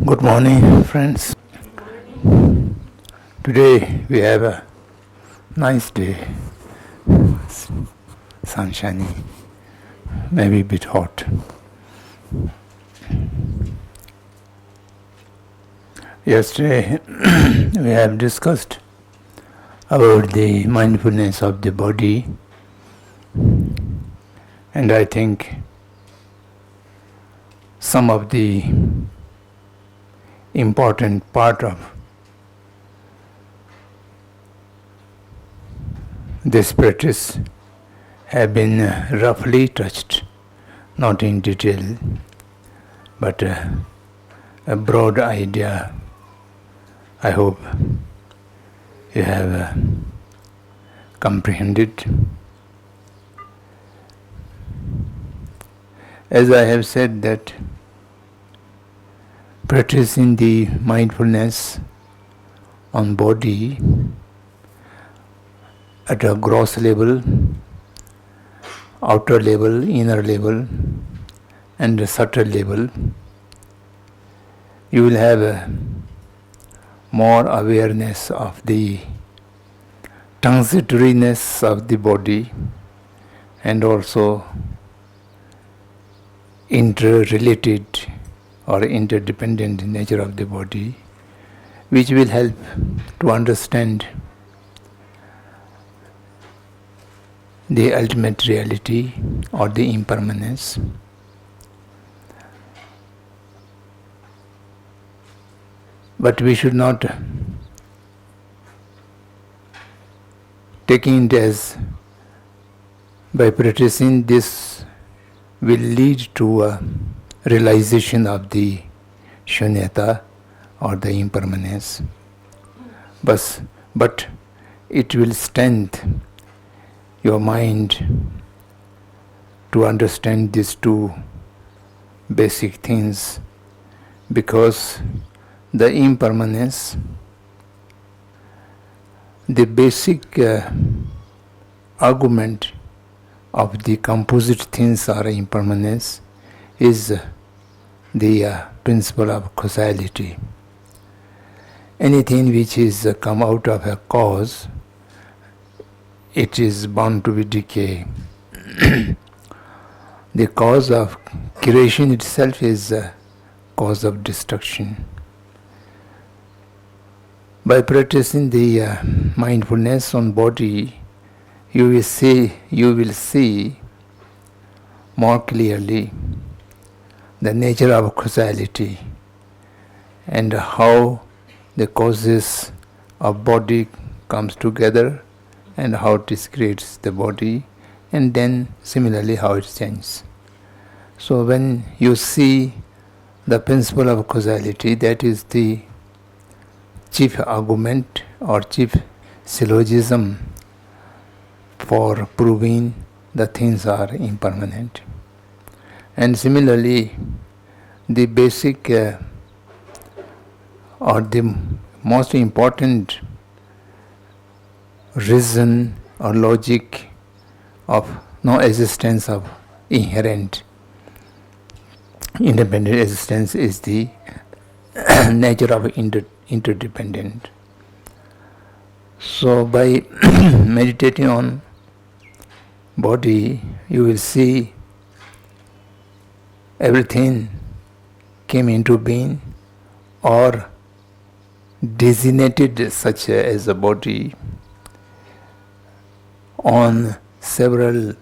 Good morning, friends. Today we have a nice day, sunshiny, maybe a bit hot. Yesterday we have discussed about the mindfulness of the body, and I think some of the important part of this practice have been roughly touched, not in detail, but a broad idea. I hope you have comprehended. As I have said that practicing the mindfulness on body at a gross level, outer level, inner level, and a subtle level, you will have more awareness of the transitoriness of the body and also interrelated or interdependent nature of the body, which will help to understand the ultimate reality or the impermanence. But we should not take it as by practicing this will lead to a realization of the shunyata or the impermanence. But it will strengthen your mind to understand these two basic things, because the impermanence, the basic argument of the composite things or impermanence is the principle of causality. Anything which is come out of a cause, it is bound to be decay. The cause of creation itself is a cause of destruction. By practicing the mindfulness on body, you will see more clearly the nature of causality and how the causes of body comes together and how it creates the body, and then similarly how it changes. So when you see the principle of causality, that is the chief argument or chief syllogism for proving the things are impermanent. And similarly, the basic or the most important reason or logic of no existence of inherent independent existence is the nature of interdependent. So by meditating on body, you will see everything came into being or designated such as a body on several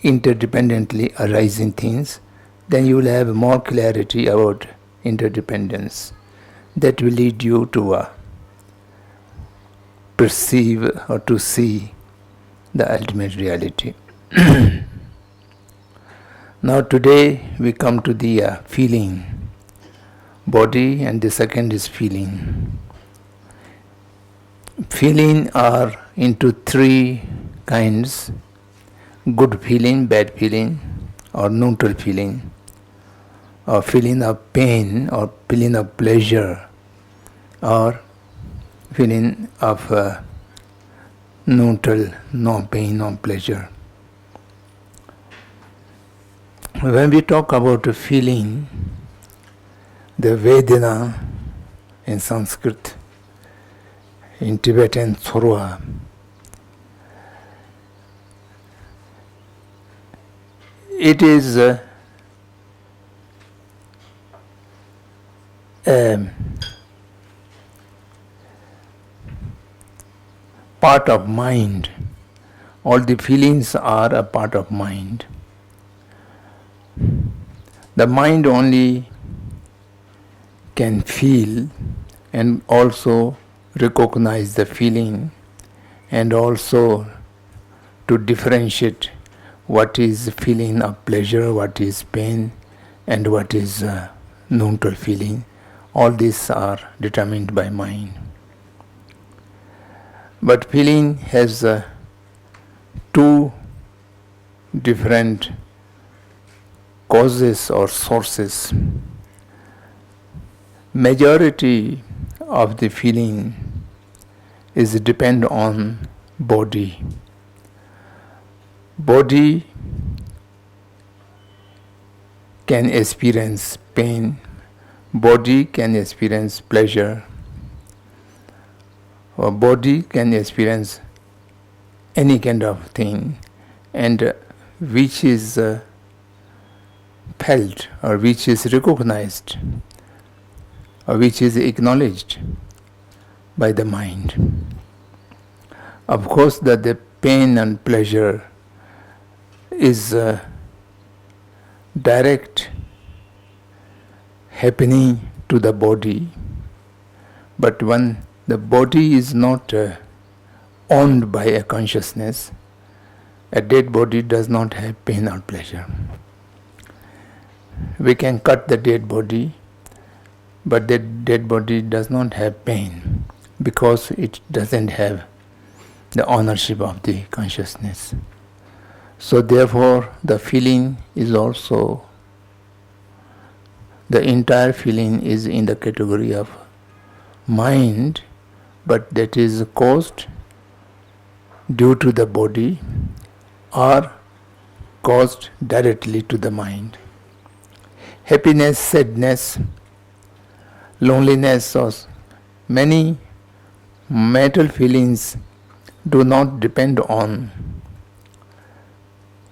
interdependently arising things, then you will have more clarity about interdependence. That will lead you to perceive or to see the ultimate reality. Now today we come to the feeling, body, and the second is feeling. Feeling are into three kinds: good feeling, bad feeling, or neutral feeling, or feeling of pain or feeling of pleasure, or feeling of neutral, no pain, no pleasure. When we talk about a feeling, the Vedana in Sanskrit, in Tibetan Thorwa. It is a part of mind. All the feelings are a part of mind. The mind only can feel and also recognize the feeling, and also to differentiate what is feeling of pleasure, what is pain, and what is neutral feeling. All these are determined by mind. But feeling has two different causes or sources. Majority of the feeling is depend on body. Body can experience pain, body can experience pleasure, or body can experience any kind of thing, and which is felt or which is recognized or which is acknowledged by the mind. Of course, that the pain and pleasure is direct happening to the body, but when the body is not owned by a consciousness, a dead body does not have pain or pleasure. We can cut the dead body, but the dead body does not have pain because it doesn't have the ownership of the consciousness. So therefore the feeling is also, the entire feeling is in the category of mind, but that is caused due to the body or caused directly to the mind. Happiness, sadness, loneliness, or many mental feelings do not depend on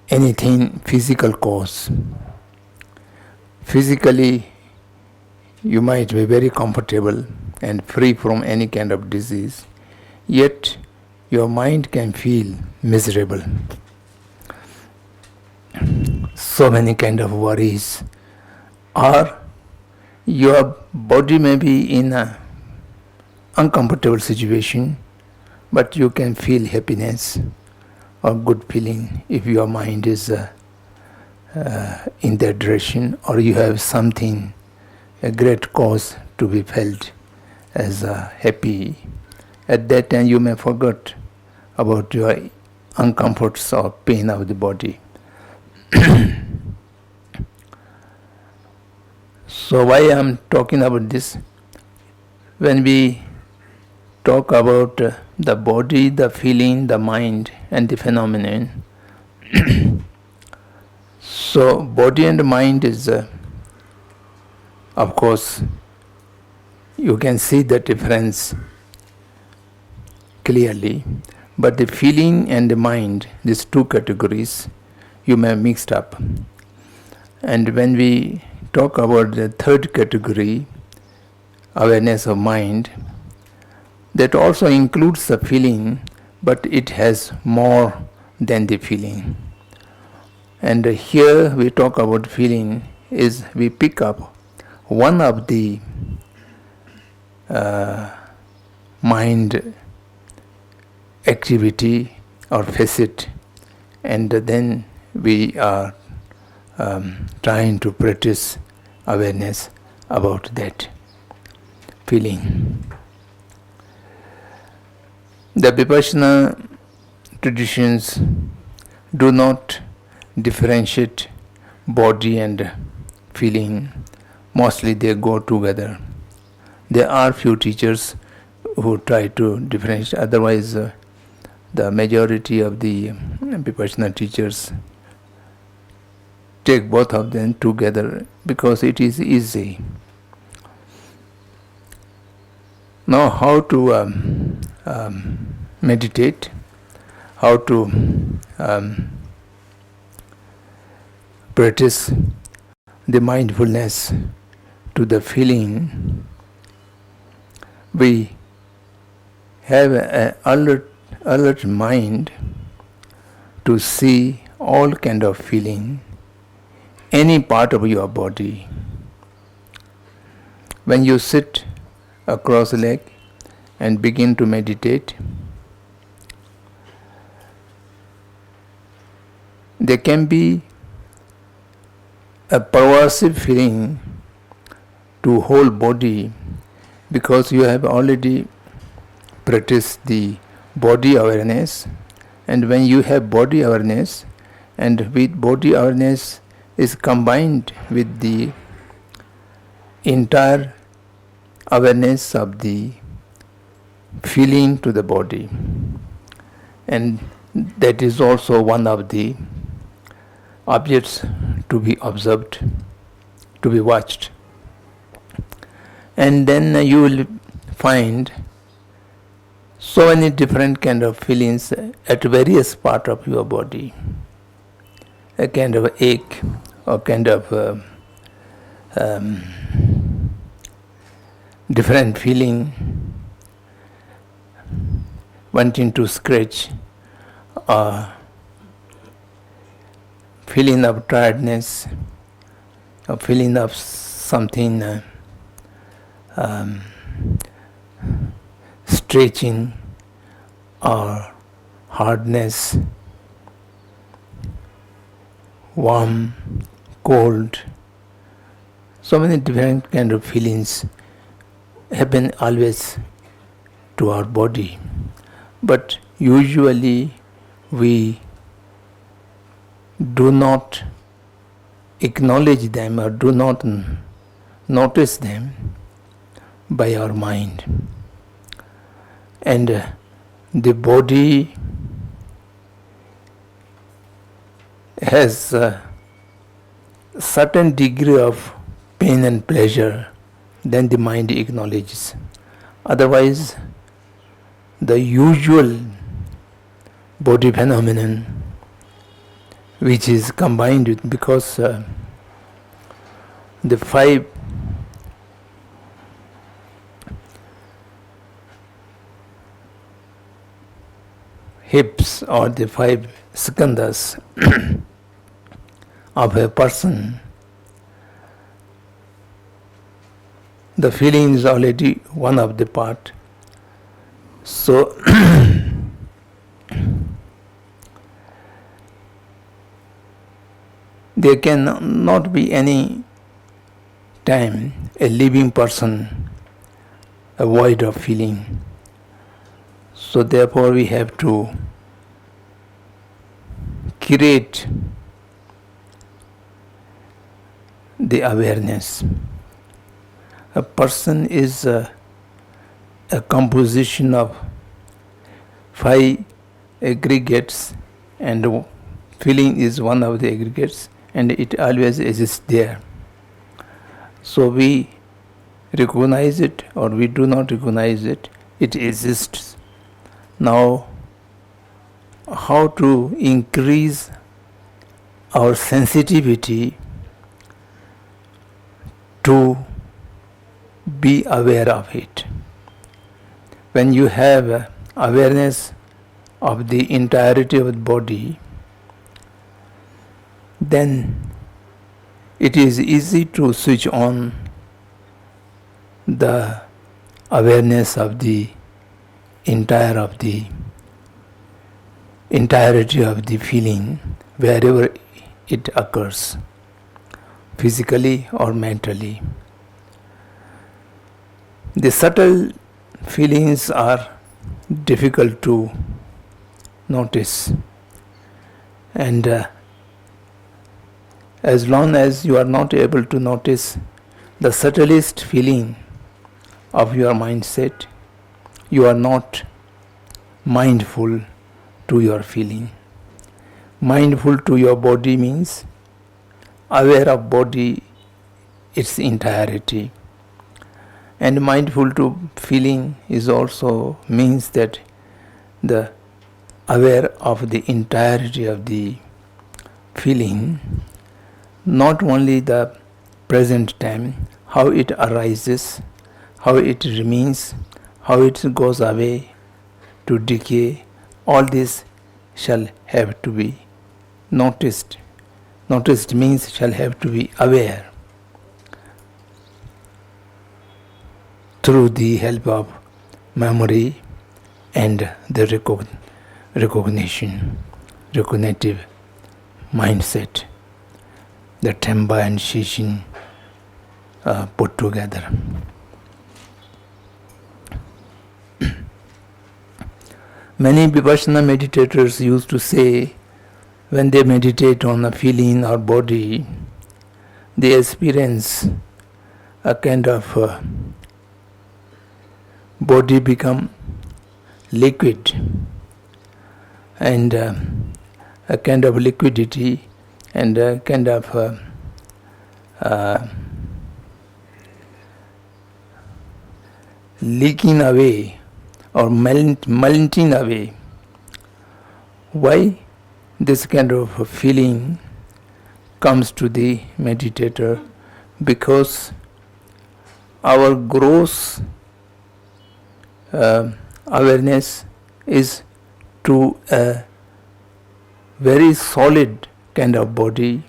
anything physical cause. Physically, you might be very comfortable and free from any kind of disease, yet your mind can feel miserable. So many kind of worries, or your body may be in an uncomfortable situation, but you can feel happiness or good feeling if your mind is in that direction, or you have something, a great cause to be felt as happy. At that time you may forget about your uncomforts or pain of the body. So why I am talking about this? When we talk about the body, the feeling, the mind, and the phenomenon, so body and mind is, of course, you can see the difference clearly, but the feeling and the mind, these two categories, you may have mixed up. And when we talk about the third category, awareness of mind, that also includes the feeling, but it has more than the feeling. And here we talk about feeling is we pick up one of the mind activity or facet, and then we are trying to practice awareness about that feeling. The Vipassana traditions do not differentiate body and feeling. Mostly they go together. There are few teachers who try to differentiate, otherwise the majority of the Vipassana teachers take both of them together because it is easy. Now, how to meditate, how to practice the mindfulness to the feeling. We have an alert mind to see all kind of feeling, any part of your body. When you sit across leg and begin to meditate, there can be a pervasive feeling to whole body, because you have already practiced the body awareness. And when you have body awareness, and with body awareness is combined with the entire awareness of the feeling to the body, and that is also one of the objects to be observed, to be watched. And then you will find so many different kind of feelings at various part of your body, a kind of ache or kind of different feeling, wanting to scratch, or feeling of tiredness, or feeling of something stretching or hardness, warm, cold. So many different kind of feelings happen always to our body, but usually we do not acknowledge them or do not notice them by our mind. And the body has a certain degree of pain and pleasure, then the mind acknowledges. Otherwise, the usual body phenomenon, which is combined with, because the 5 hips or the 5 skandhas of a person, the feeling is already one of the part. So there can not be any time a living person avoid of feeling. So therefore we have to create the awareness. A person is a composition of 5 aggregates, and feeling is one of the aggregates, and it always exists there. So we recognize it or we do not recognize it, it exists. Now, how to increase our sensitivity to be aware of it? When you have awareness of the entirety of the body, then it is easy to switch on the awareness of the entirety of the feeling wherever it occurs, physically or mentally. The subtle feelings are difficult to notice, and as long as you are not able to notice the subtlest feeling of your mindset, you are not mindful to your feeling. Mindful to your body means aware of body its entirety. And mindful to feeling is also means that the aware of the entirety of the feeling, not only the present time, how it arises, how it remains, how it goes away to decay, all this shall have to be noticed. Noticed means shall have to be aware through the help of memory and the recognitive mindset, the Temba and Shishin put together. Many Vipassana meditators used to say, when they meditate on a feeling or body, they experience a kind of body become liquid, and a kind of liquidity and a kind of leaking away or melting away. Why this kind of feeling comes to the meditator? Because our gross awareness is to a very solid kind of body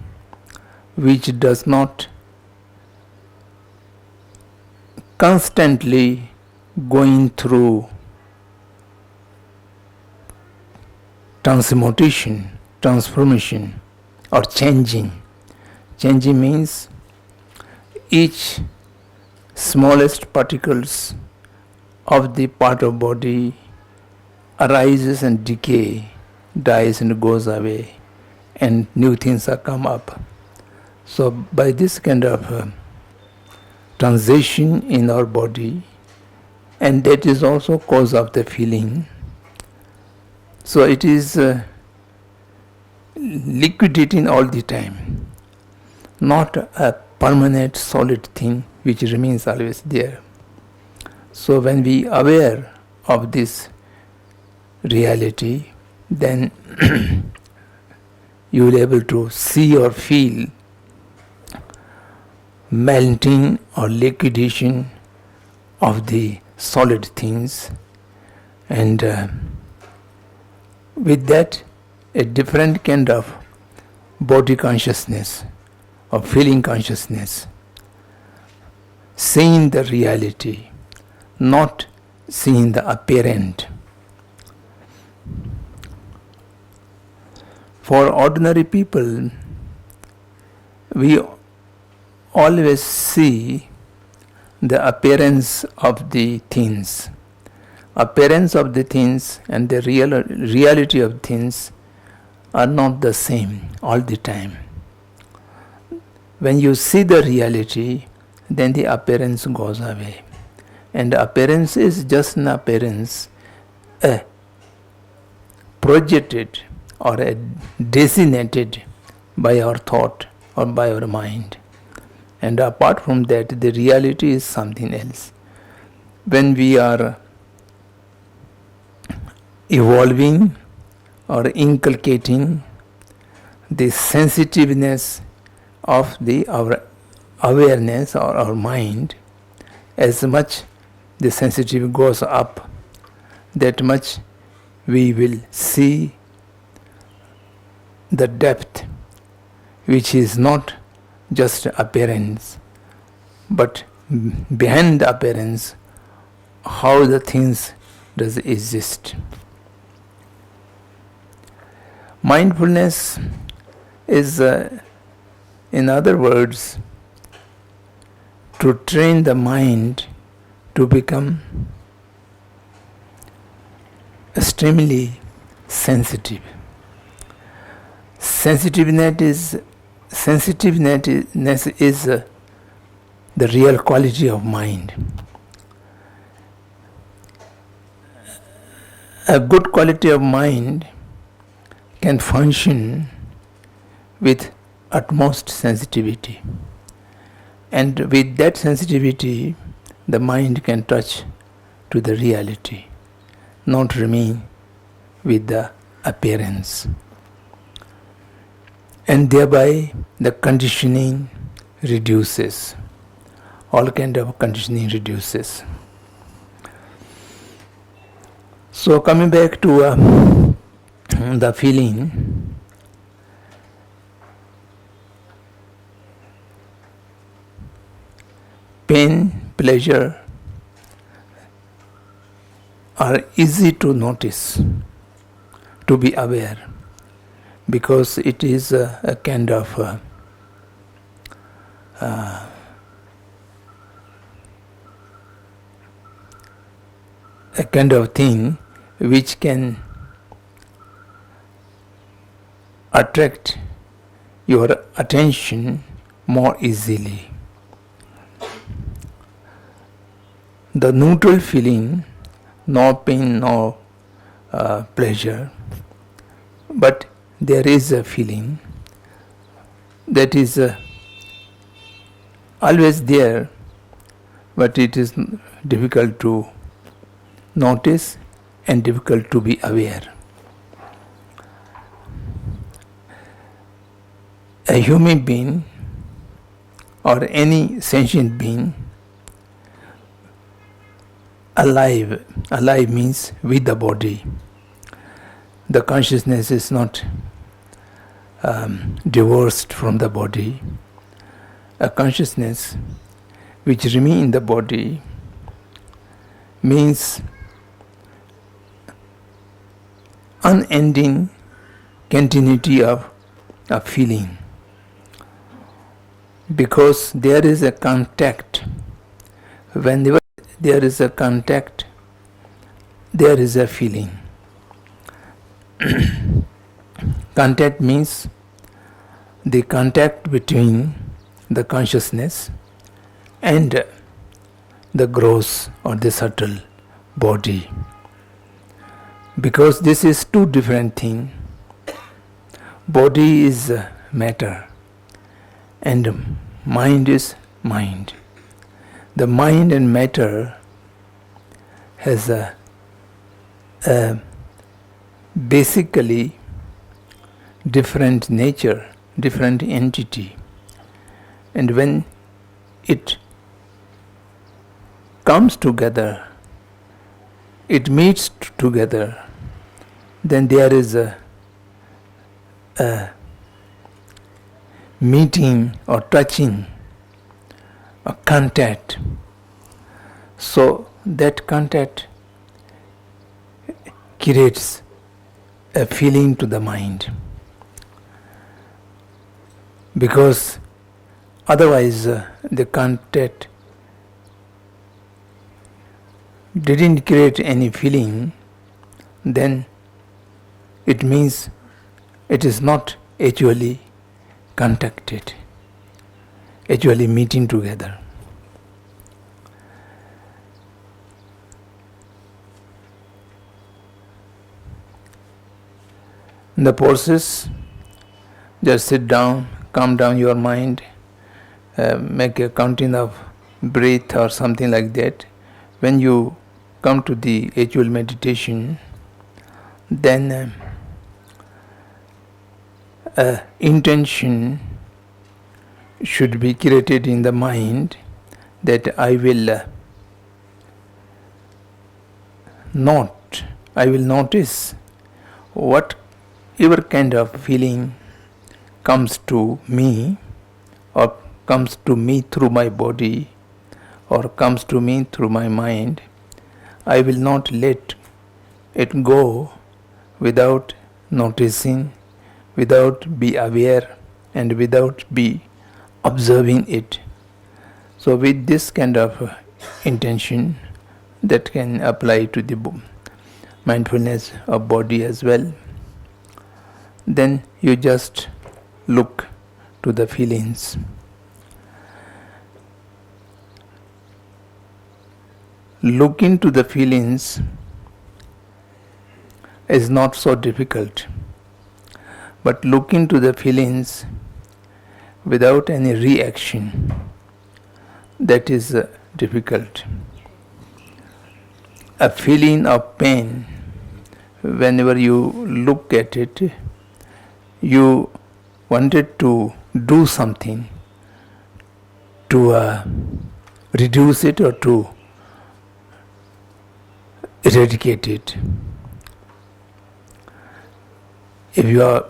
which does not constantly going through transformation or changing. Changing means each smallest particles of the part of body arises and decay, dies and goes away, and new things are come up. So by this kind of transition in our body, and that is also cause of the feeling. So it is liquidating all the time, not a permanent solid thing which remains always there. So when we are aware of this reality, then you will be able to see or feel melting or liquidation of the solid things, and with that a different kind of body consciousness or feeling consciousness, seeing the reality, not seeing the apparent. For ordinary people, we always see the appearance of the things. Appearance of the things and the reality of things are not the same all the time. When you see the reality, then the appearance goes away. And appearance is just an appearance, projected or designated by our thought or by our mind. And apart from that, the reality is something else. When we are evolving or inculcating the sensitiveness of our awareness or our mind, as much the sensitivity goes up, that much we will see the depth, which is not just appearance, but behind the appearance, how the things does exist. Mindfulness is, in other words, to train the mind to become extremely sensitive. Sensitiveness is the real quality of mind. A good quality of mind can function with utmost sensitivity, and with that sensitivity the mind can touch to the reality, not remain with the appearance. And thereby the conditioning reduces. All kind of conditioning reduces. So coming back to the feeling, pain, pleasure are easy to notice, to be aware, because it is a kind of thing which can attract your attention more easily. The neutral feeling, no pain, no pleasure, but there is a feeling that is always there, but it is difficult to notice and difficult to be aware. A human being or any sentient being, alive means with the body. The consciousness is not divorced from the body. A consciousness which remains in the body means unending continuity of feeling, because there is a contact. Whenever there is a contact, there is a feeling. Contact means the contact between the consciousness and the gross or the subtle body, because this is two different things. Body is matter and mind is mind. The mind and matter has a basically different nature, different entity, and when it comes together, it meets together, then there is a meeting or touching, a contact. So that contact creates a feeling to the mind, because otherwise the contact didn't create any feeling, then it means it is not actually contacted, actually meeting together. The process, just sit down, calm down your mind, make a counting of breath or something like that. When you come to the actual meditation, then intention should be created in the mind that I will notice whatever kind of feeling comes to me, or comes to me through my body, or comes to me through my mind. I will not let it go without noticing, without be aware, and without be observing it. So with this kind of intention, that can apply to the mindfulness of body as well, then you just look to the feelings. Looking to the feelings is not so difficult, but looking to the feelings without any reaction, that is difficult. A feeling of pain, whenever you look at it, you wanted to do something to reduce it or to eradicate it. If your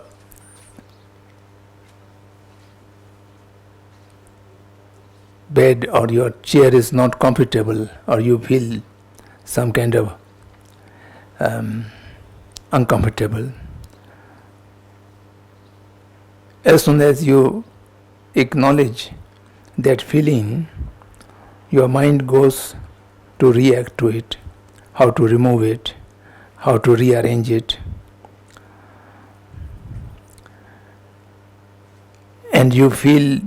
bed or your chair is not comfortable, or you feel some kind of uncomfortable, as soon as you acknowledge that feeling, your mind goes to react to it, how to remove it, how to rearrange it. And you feel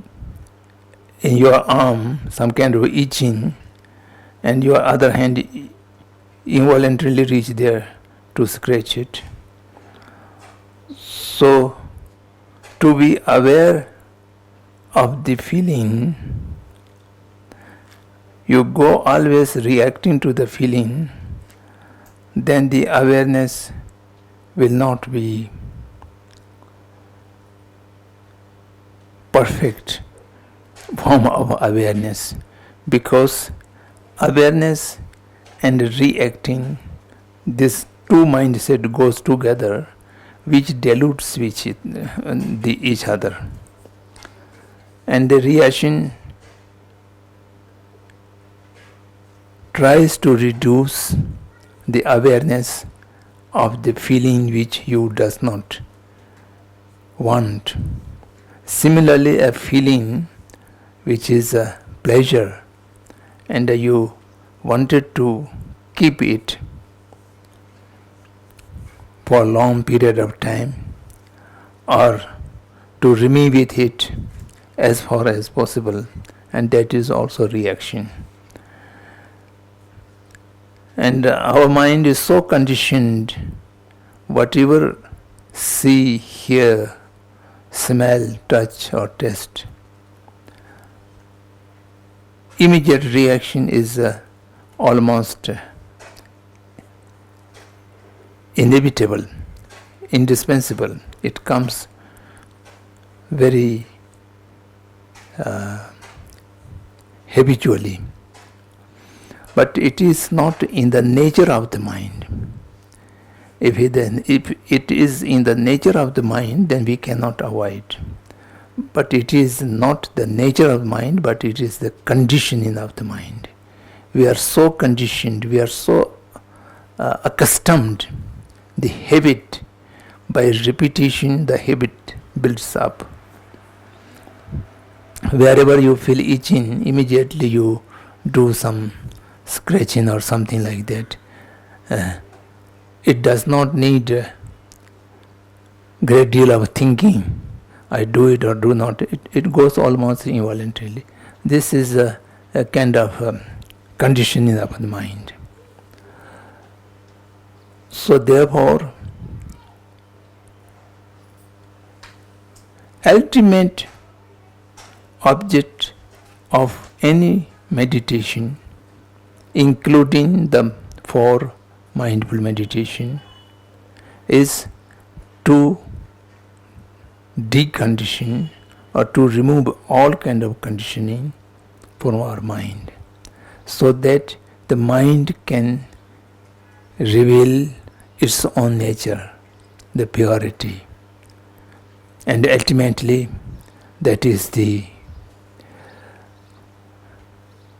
in your arm some kind of itching, and your other hand involuntarily reach there to scratch it. So, to be aware of the feeling, you go always reacting to the feeling, then the awareness will not be perfect form of awareness, because awareness and reacting, this two mindset goes together, which dilutes each other, and the reaction tries to reduce the awareness of the feeling which you does not want. Similarly, a feeling which is a pleasure, and you wanted to keep it for a long period of time, or to remain with it as far as possible, and that is also reaction. And our mind is so conditioned, whatever see, hear, smell, touch or taste, immediate reaction is almost inevitable, indispensable. It comes very habitually. But it is not in the nature of the mind. If it is in the nature of the mind, then we cannot avoid. But it is not the nature of mind, but it is the conditioning of the mind. We are so conditioned, we are so accustomed. The habit, by repetition, the habit builds up. Wherever you feel itching, immediately you do some scratching or something like that. It does not need a great deal of thinking. I do it or do not. It goes almost involuntarily. This is a kind of conditioning of the mind. So therefore, ultimate object of any meditation, including the 4 mindful meditation, is to decondition or to remove all kind of conditioning from our mind, so that the mind can reveal its own nature, the purity. And ultimately, that is the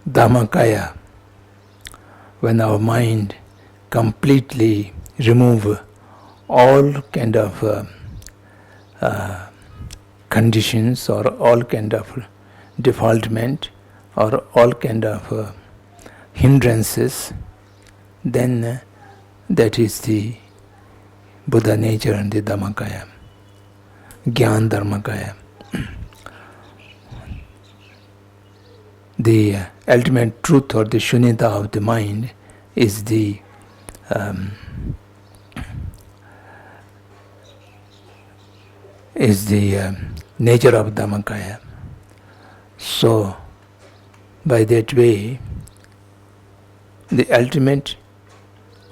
Dhammakaya, when our mind completely remove all kind of conditions or all kind of defaultment or all kind of hindrances, then that is the Buddha nature and the Dhammakaya, Gyan Dharmakaya. The ultimate truth or the shunyata of the mind is the nature of Dhammakaya. So, by that way, the ultimate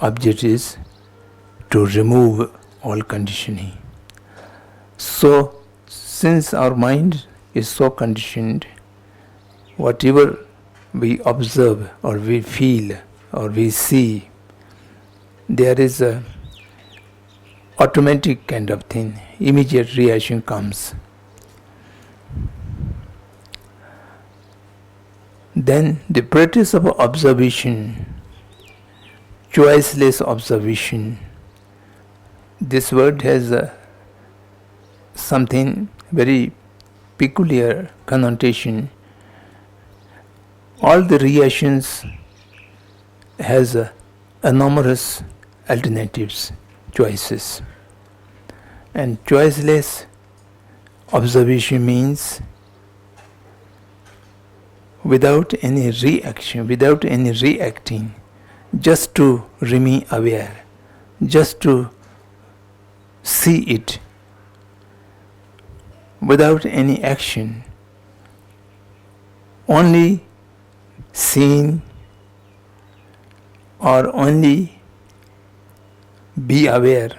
object is to remove all conditioning. So, since our mind is so conditioned, whatever we observe or we feel or we see, there is a automatic kind of thing, immediate reaction comes. Then the practice of observation, choiceless observation, this word has something very peculiar connotation. All the reactions has numerous alternatives, choices. And choiceless observation means without any reaction, without any reacting, just to remain aware, just to see it, without any action, only seeing or only be aware.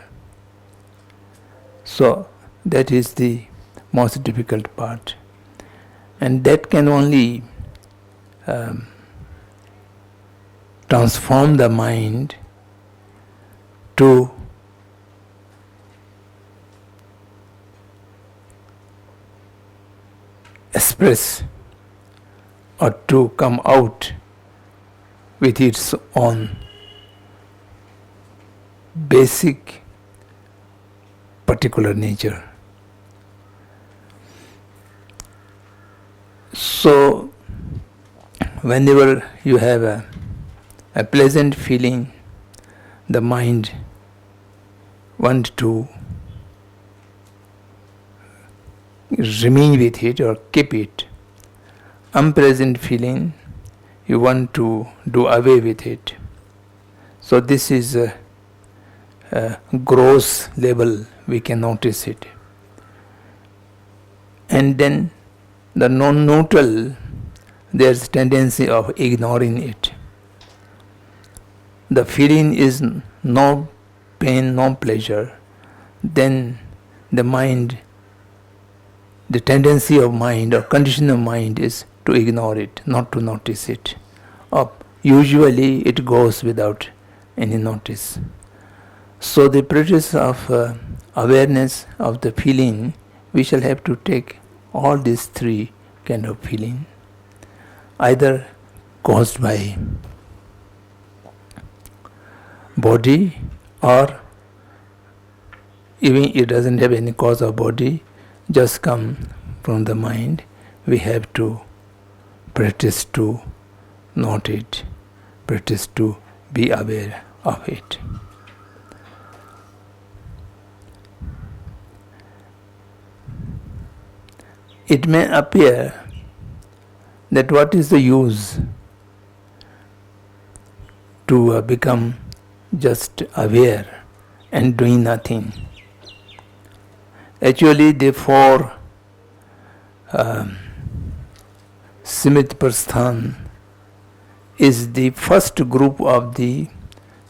So that is the most difficult part, and that can only transform the mind to express or to come out with its own basic particular nature. So whenever you have a pleasant feeling, the mind wants to remain with it or keep it. Unpleasant feeling, you want to do away with it. So this is a gross level, we can notice it. And then the non-neutral, there's tendency of ignoring it. The feeling is no pain, no pleasure. Then the mind, the tendency of mind or condition of mind is to ignore it, not to notice it. Or usually it goes without any notice. So the practice of awareness of the feeling, we shall have to take all these three kind of feeling, either caused by body or even it doesn't have any cause of body, just come from the mind. We have to practice to note it, practice to be aware of it. It may appear that what is the use to become just aware and doing nothing. Actually, the four Simit Prasthan is the first group of the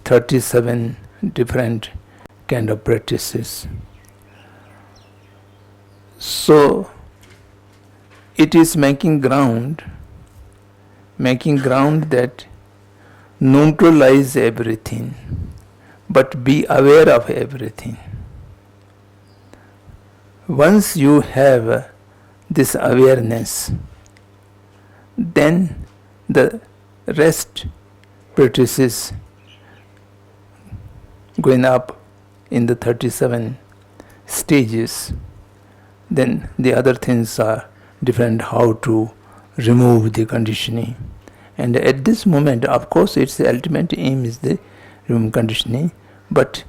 37 different kind of practices. So it is making ground that neutralize everything, but be aware of everything. Once you have this awareness, then the rest practices going up in the 37 stages, then the other things are different, how to remove the conditioning. And at this moment, of course, its ultimate aim is the remove conditioning, but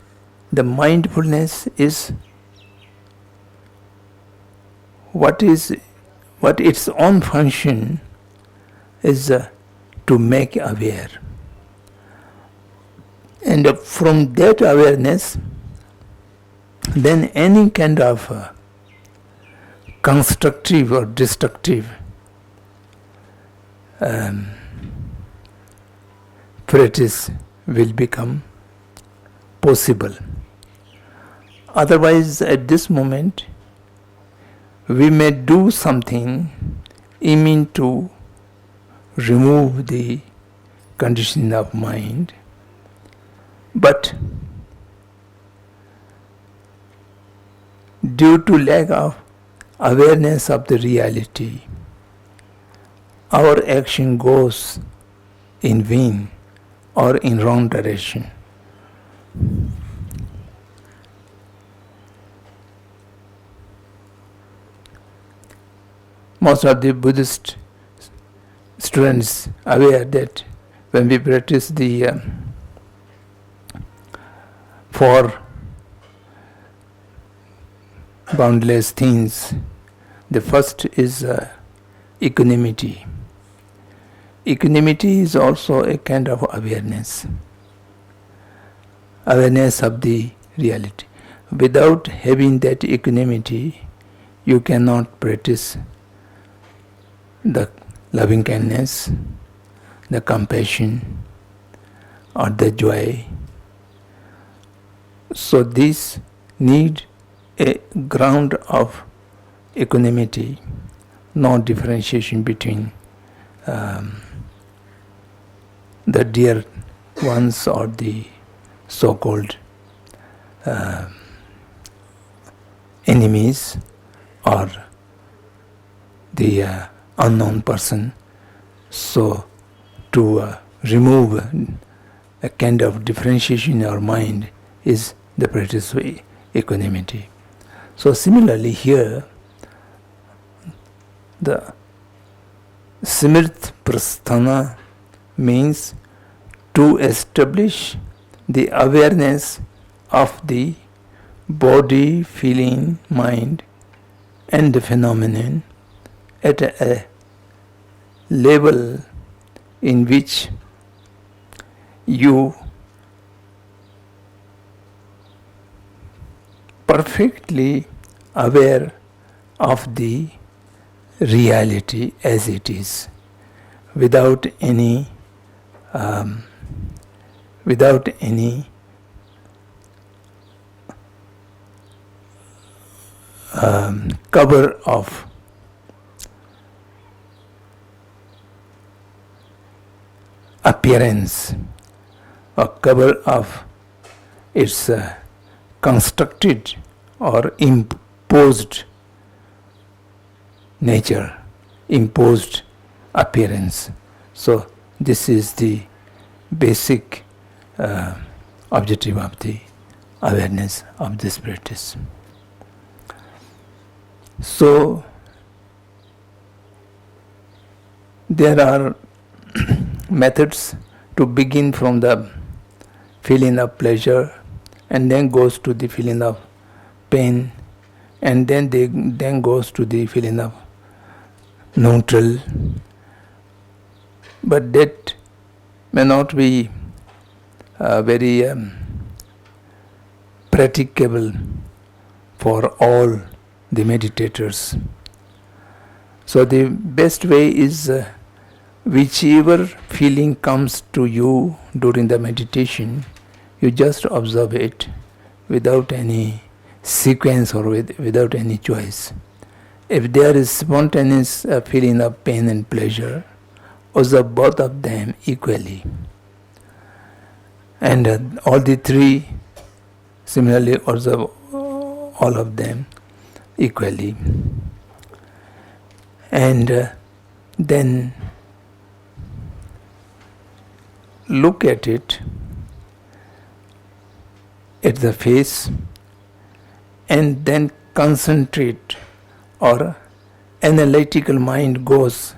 the mindfulness is what its own function is to make aware. And from that awareness, then any kind of constructive or destructive practice will become possible. Otherwise, at this moment, we may do something aiming to remove the condition of mind, but due to lack of awareness of the reality, our action goes in vain or in wrong direction. Most of the Buddhist students are aware that when we practice the four boundless things, the first is equanimity. Equanimity is also a kind of awareness of the reality. Without having that equanimity, you cannot practice the loving kindness, the compassion, or the joy. So these need a ground of equanimity, no differentiation between the dear ones or the so-called enemies or the unknown person. So to remove a kind of differentiation in our mind is the practice of equanimity. So similarly here, the Smrit Prasthana means to establish the awareness of the body, feeling, mind, and the phenomenon at a level in which you perfectly aware of the reality as it is, without any cover of appearance or cover of its constructed or imposed nature, imposed appearance. So this is the basic objective of the awareness of this practice. So there are methods to begin from the feeling of pleasure and then goes to the feeling of pain and then goes to the feeling of neutral. But that may not be very practicable for all the meditators. So the best way is whichever feeling comes to you during the meditation, you just observe it without any sequence or without any choice. If there is spontaneous feeling of pain and pleasure, observe both of them equally. And all the three, similarly observe all of them equally. And then look at it, at the face, and then concentrate, or analytical mind goes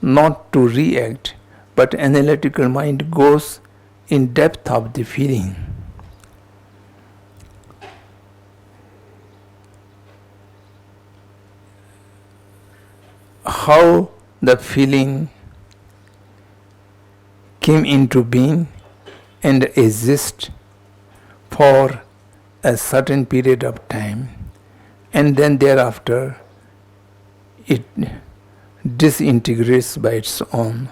not to react, but analytical mind goes in depth of the feeling. How the feeling came into being and exist for a certain period of time, and then thereafter it disintegrates by its own,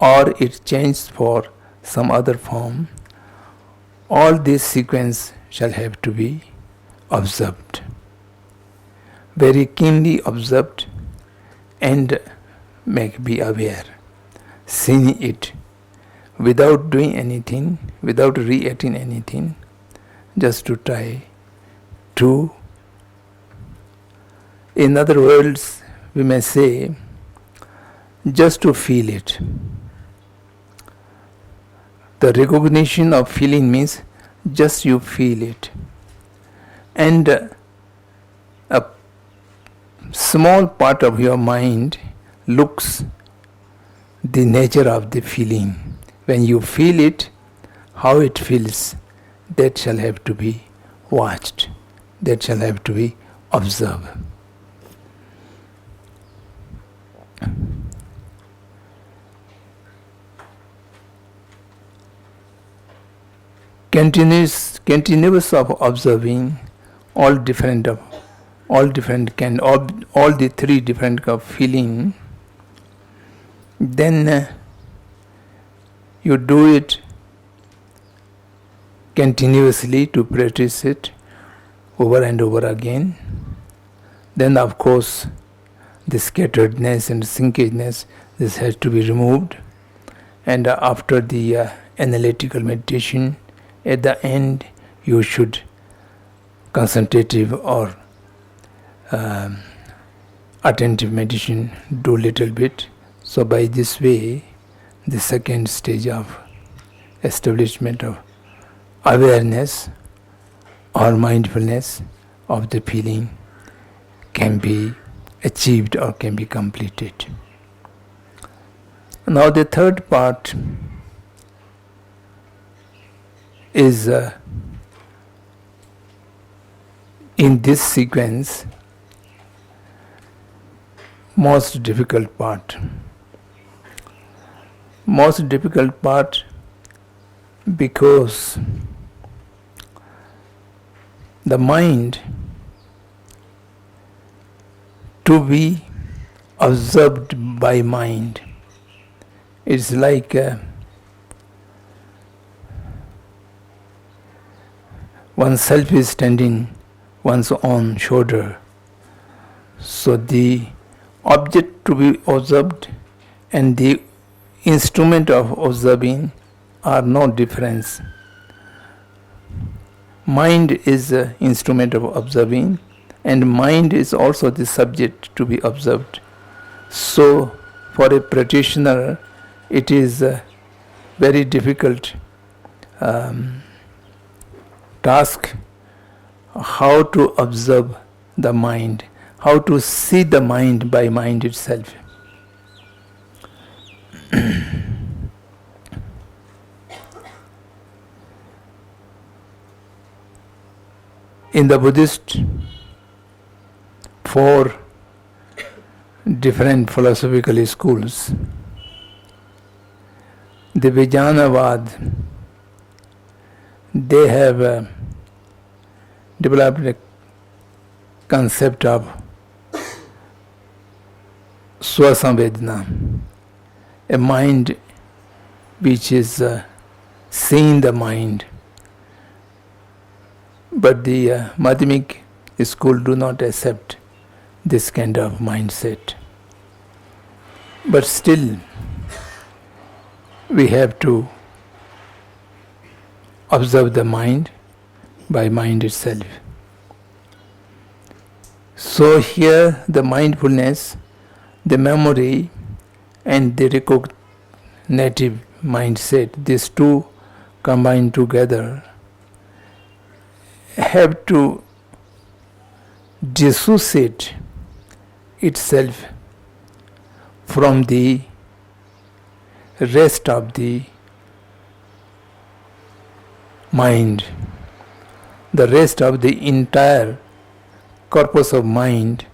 or it changes for some other form, all this sequence shall have to be observed, very keenly observed, and be aware, seeing it without doing anything, without reacting anything, just to try to, in other words, we may say, just to feel it. The recognition of feeling means just you feel it. And a small part of your mind looks the nature of the feeling. When you feel it, how it feels, that shall have to be watched, that shall have to be observed. Continuous of observing all the three different of feeling, then you do it continuously to practice it over and over again. Then of course the scatteredness and sinkedness, this has to be removed, and after the analytical meditation, at the end you should concentrative or attentive meditation do little bit. So by this way, the second stage of establishment of awareness or mindfulness of the feeling can be achieved or can be completed. Now the third part is in this sequence most difficult part. Most difficult part because the mind to be observed by mind is like oneself is standing one's own shoulder. So the object to be observed and the instrument of observing are no difference. Mind is the instrument of observing, and mind is also the subject to be observed. So for a practitioner, it is a very difficult task how to observe the mind, how to see the mind by mind itself. In the Buddhist, 4 different philosophical schools, the Vijnanavad, they have developed a concept of Swasamvedana, a mind which is seeing the mind. But the Madhyamik school do not accept this kind of mindset. But still, we have to observe the mind by mind itself. So here the mindfulness, the memory and the recognitive mindset, these two combined together, have to dissociate itself from the rest of the mind. The rest of the entire corpus of mind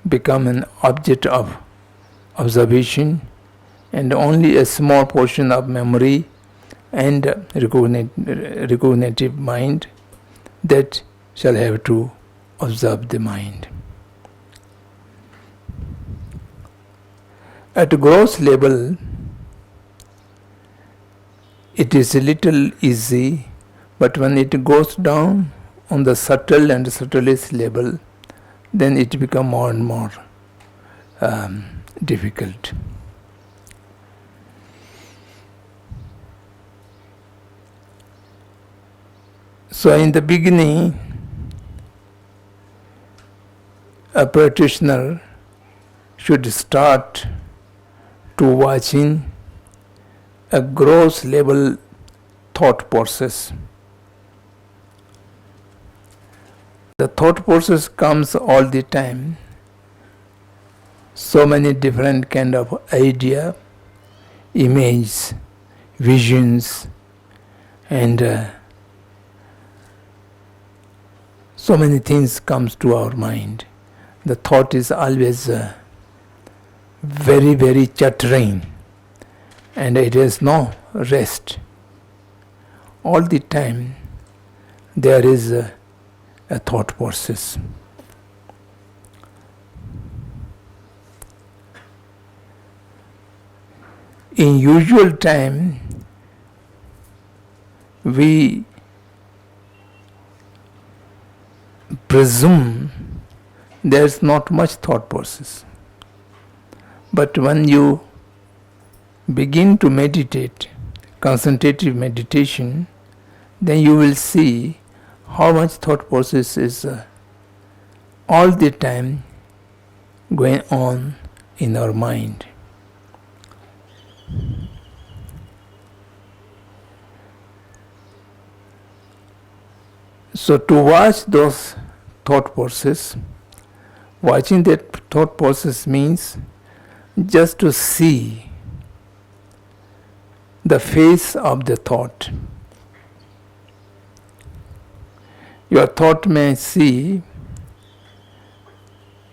become an object of observation, and only a small portion of memory and recognitive mind that shall have to observe the mind. At gross level, it is a little easy, but when it goes down on the subtle and subtlest level, then it becomes more and more difficult. So in the beginning, a practitioner should start to watching a gross level thought process. The thought process comes all the time. So many different kind of idea, image, visions, and so many things comes to our mind. The thought is always very, very chattering, and it has no rest. All the time there is a thought process. In usual time, we presume there's not much thought process. But when you begin to meditate, concentrative meditation, then you will see how much thought process is all the time going on in our mind. So to watch those thought process, watching that thought process means just to see the face of the thought. Your thought may see,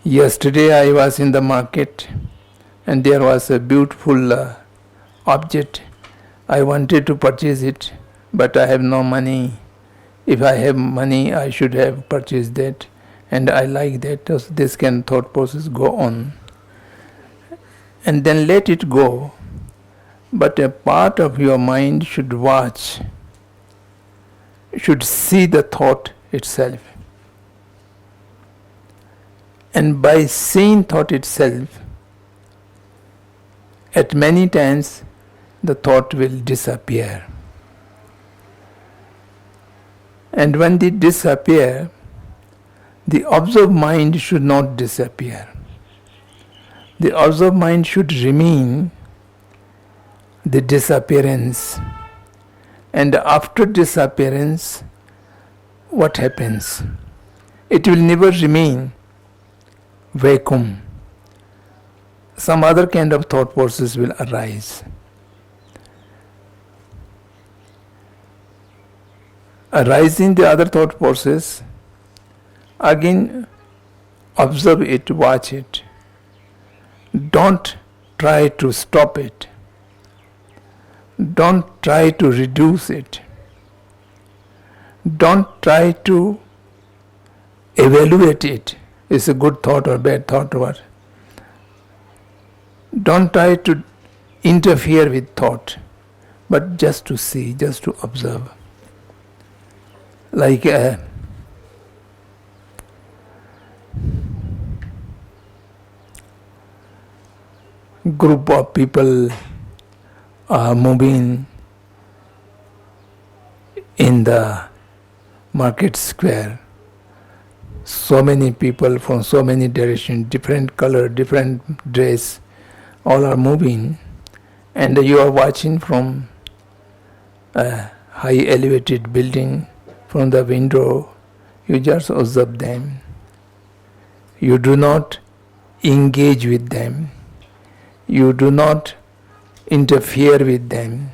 yesterday I was in the market and there was a beautiful object. I wanted to purchase it, but I have no money. If I have money, I should have purchased that, and I like that. So this kind of thought process go on. And then let it go. But a part of your mind should watch, should see the thought itself. And by seeing thought itself, at many times the thought will disappear. And when they disappear, the observed mind should not disappear. The observed mind should remain the disappearance. And after disappearance, what happens? It will never remain vacuum. Some other kind of thought process will arise. Arising the other thought process, again observe it, watch it. Don't try to stop it. Don't try to reduce it. Don't try to evaluate it. Is a good thought or bad thought or what? Don't try to interfere with thought, but just to see, just to observe. Like a group of people are moving in the market square. So many people from so many directions, different color, different dress, all are moving, and you are watching from a high elevated building. From the window, you just observe them. You do not engage with them. You do not interfere with them,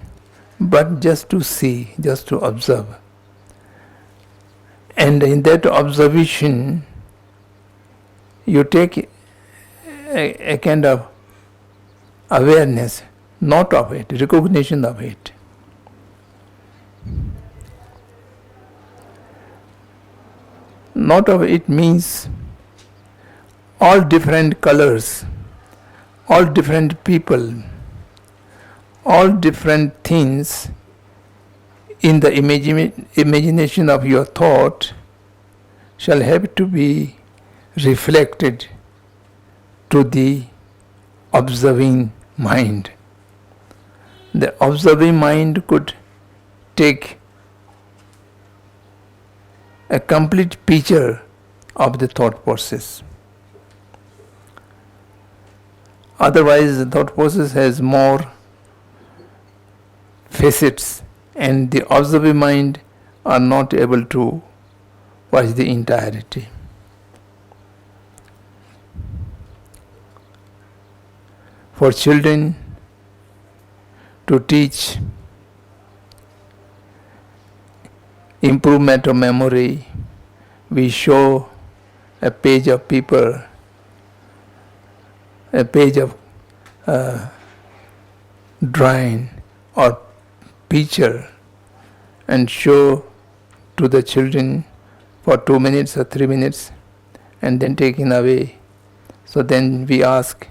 but just to see, just to observe. And in that observation, you take a kind of awareness, not of it, recognition of it. Not of it means all different colors, all different people, all different things in the imagination of your thought shall have to be reflected to the observing mind. The observing mind could take a complete picture of the thought process. Otherwise, the thought process has more facets, and the observing mind are not able to watch the entirety. For children to teach improvement of memory, we show a page of paper, a page of drawing or picture, and show to the children for 2 minutes or 3 minutes and then taken away. So then we ask,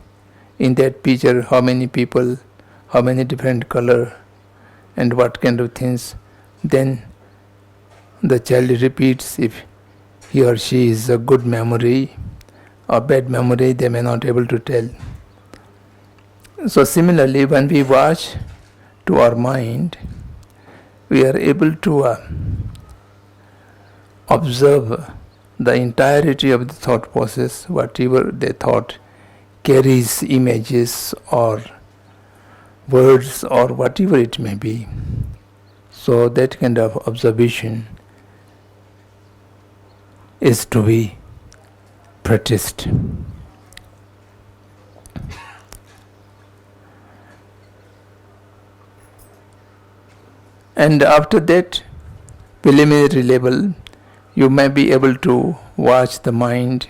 in that picture how many people, how many different color, and what kind of things. Then the child repeats. If he or she is a good memory or bad memory, they may not able to tell. So similarly, when we watch to our mind, we are able to observe the entirety of the thought process. Whatever they thought carries images or words or whatever it may be. So that kind of observation is to be practiced. And after that preliminary level, you may be able to watch the mind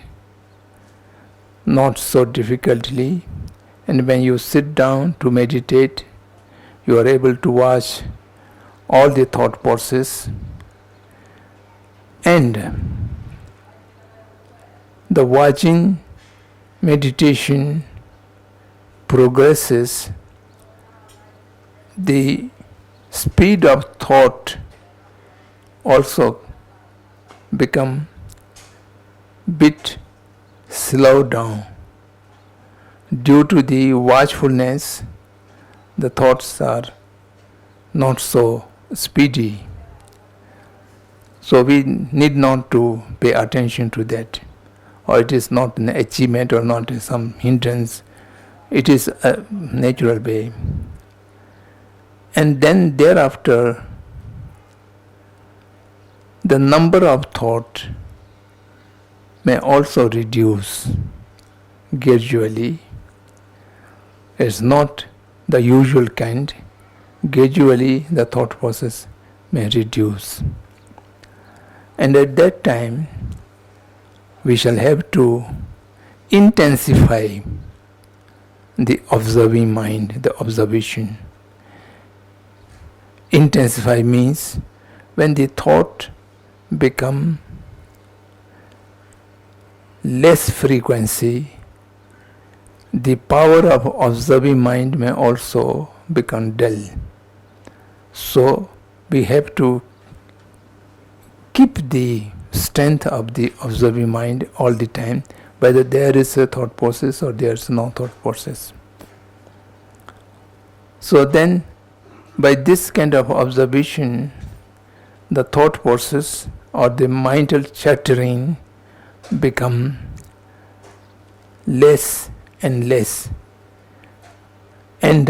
not so difficultly, and when you sit down to meditate, you are able to watch all the thought process, and the watching meditation progresses, the speed of thought also become bit slow down. Due to the watchfulness, the thoughts are not so speedy. So we need not to pay attention to that, or it is not an achievement or not some hindrance. It is a natural way. And then thereafter, the number of thought may also reduce gradually. It's not the usual kind. Gradually the thought process may reduce. And at that time, we shall have to intensify the observing mind, the observation. Intensify means when the thought become less frequency, the power of observing mind may also become dull. So we have to keep the strength of the observing mind all the time, whether there is a thought process or there is no thought process. So then, by this kind of observation, the thought process or the mental chattering become less and less, and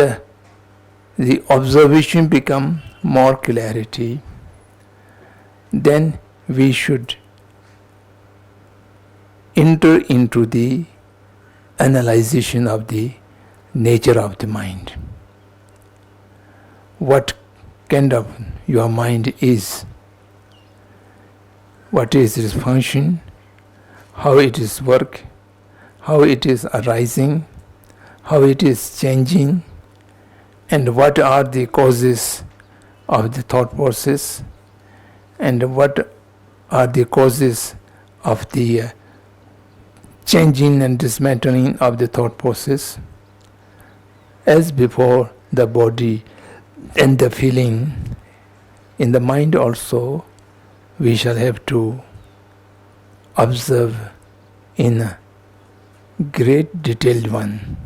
the observation become more clarity. Then we should enter into the analyzation of the nature of the mind. What kind of your mind is, what is its function, how it is work, how it is arising, how it is changing, and what are the causes of the thought process, and what are the causes of the changing and dismantling of the thought process. As before, the body and the feeling in the mind also we shall have to observe in a great detailed one.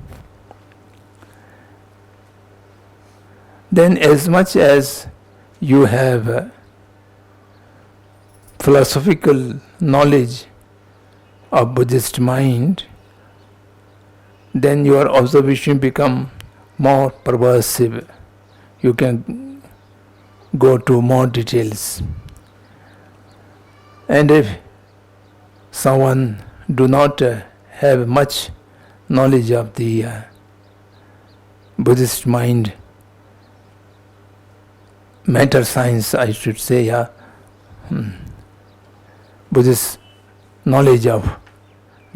Then as much as you have philosophical knowledge of Buddhist mind, then your observation become more pervasive. You can go to more details. And if someone do not have much knowledge of the Buddhist mind, matter science, I should say, Buddhist knowledge of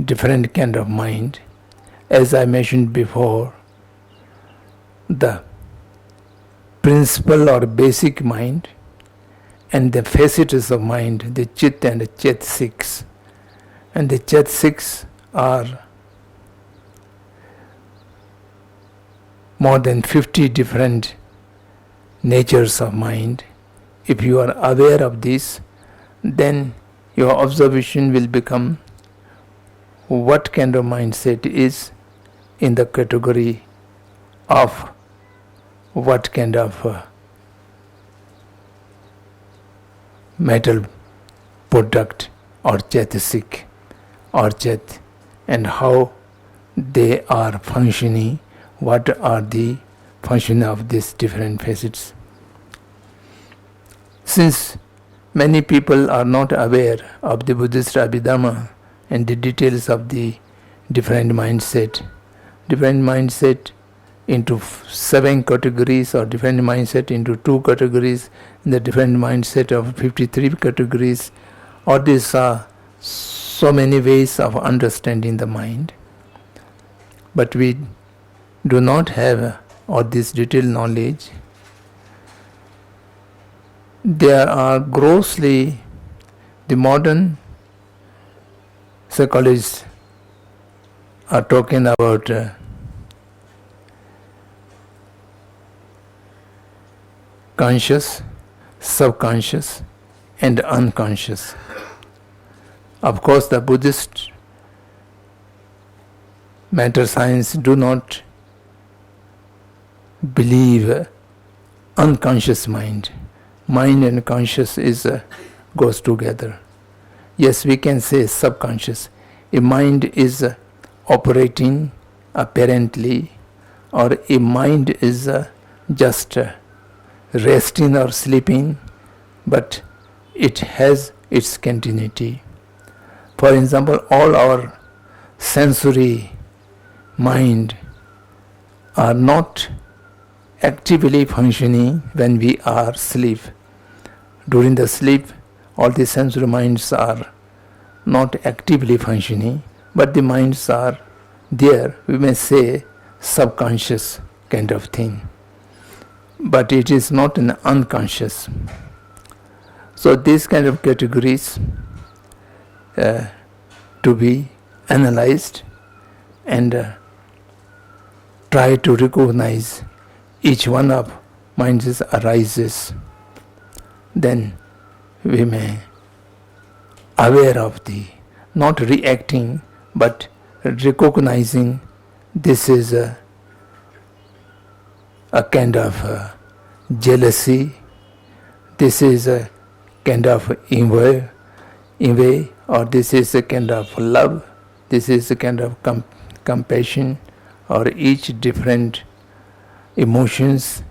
different kind of mind, as I mentioned before, the principal or basic mind and the facets of mind, the Chit and the Chaitasics. And the Chaitasics are more than 50 different natures of mind. If you are aware of this, then your observation will become what kind of mindset is in the category of what kind of metal product or Chaitasic or Chet, and how they are functioning, what are the function of these different facets. Since many people are not aware of the Buddhist Abhidharma and the details of the different mindset into 7 categories, or different mindset into 2 categories, the different mindset of 53 categories, or these are so many ways of understanding the mind. But we do not have all this detailed knowledge. There are grossly, the modern psychologists are talking about conscious, subconscious and unconscious. Of course, the Buddhist matter science do not believe unconscious mind. Mind and conscious goes together. Yes, we can say subconscious. A mind is operating apparently, or a mind is just resting or sleeping, but it has its continuity. For example, all our sensory mind are not actively functioning when we are asleep. During the sleep, all the sensory minds are not actively functioning, but the minds are there, we may say subconscious kind of thing. But it is not an unconscious. So these kind of categories to be analyzed and try to recognize each one of minds arises, then we may aware of the not reacting but recognizing this is a kind of jealousy, this is a kind of envy, or this is a kind of love, this is a kind of compassion, or each different emotions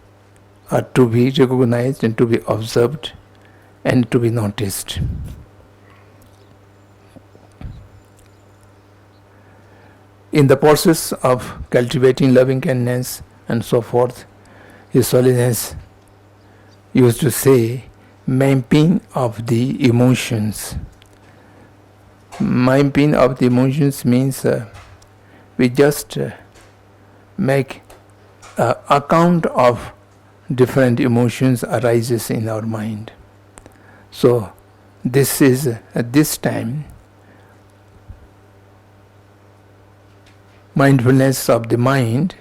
are to be recognized and to be observed and to be noticed. In the process of cultivating loving kindness and so forth, His Holiness used to say, mapping of the emotions. Mapping of the emotions means we just make account of different emotions arises in our mind. So this is at this time mindfulness of the mind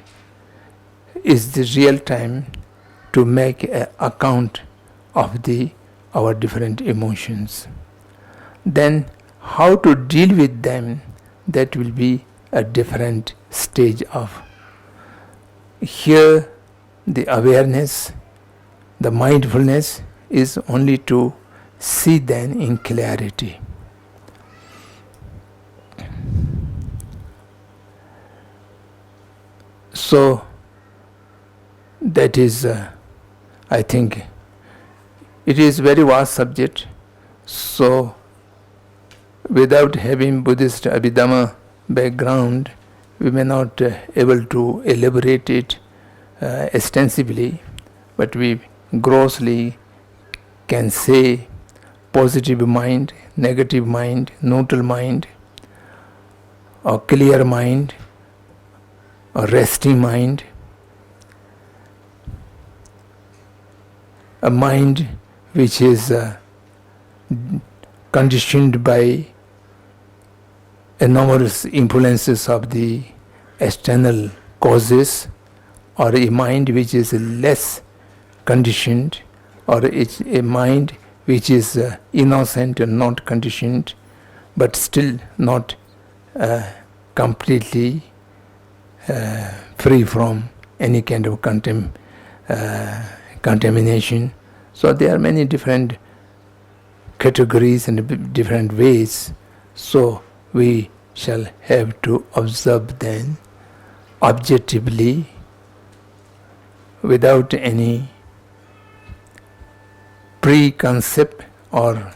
is the real time to make an account of our different emotions. Then how to deal with them, that will be a different stage of. Here the awareness, the mindfulness is only to see them in clarity. So that is, I think, it is very vast subject. So without having Buddhist Abhidhamma background, we may not able to elaborate it extensively, but we grossly can say positive mind, negative mind, neutral mind, or clear mind, or resting mind, a mind which is conditioned by enormous influences of the external causes, or a mind which is less conditioned, or it's a mind which is innocent and not conditioned, but still not completely free from any kind of contamination. So there are many different categories and different ways. So we shall have to observe them objectively, without any preconcept or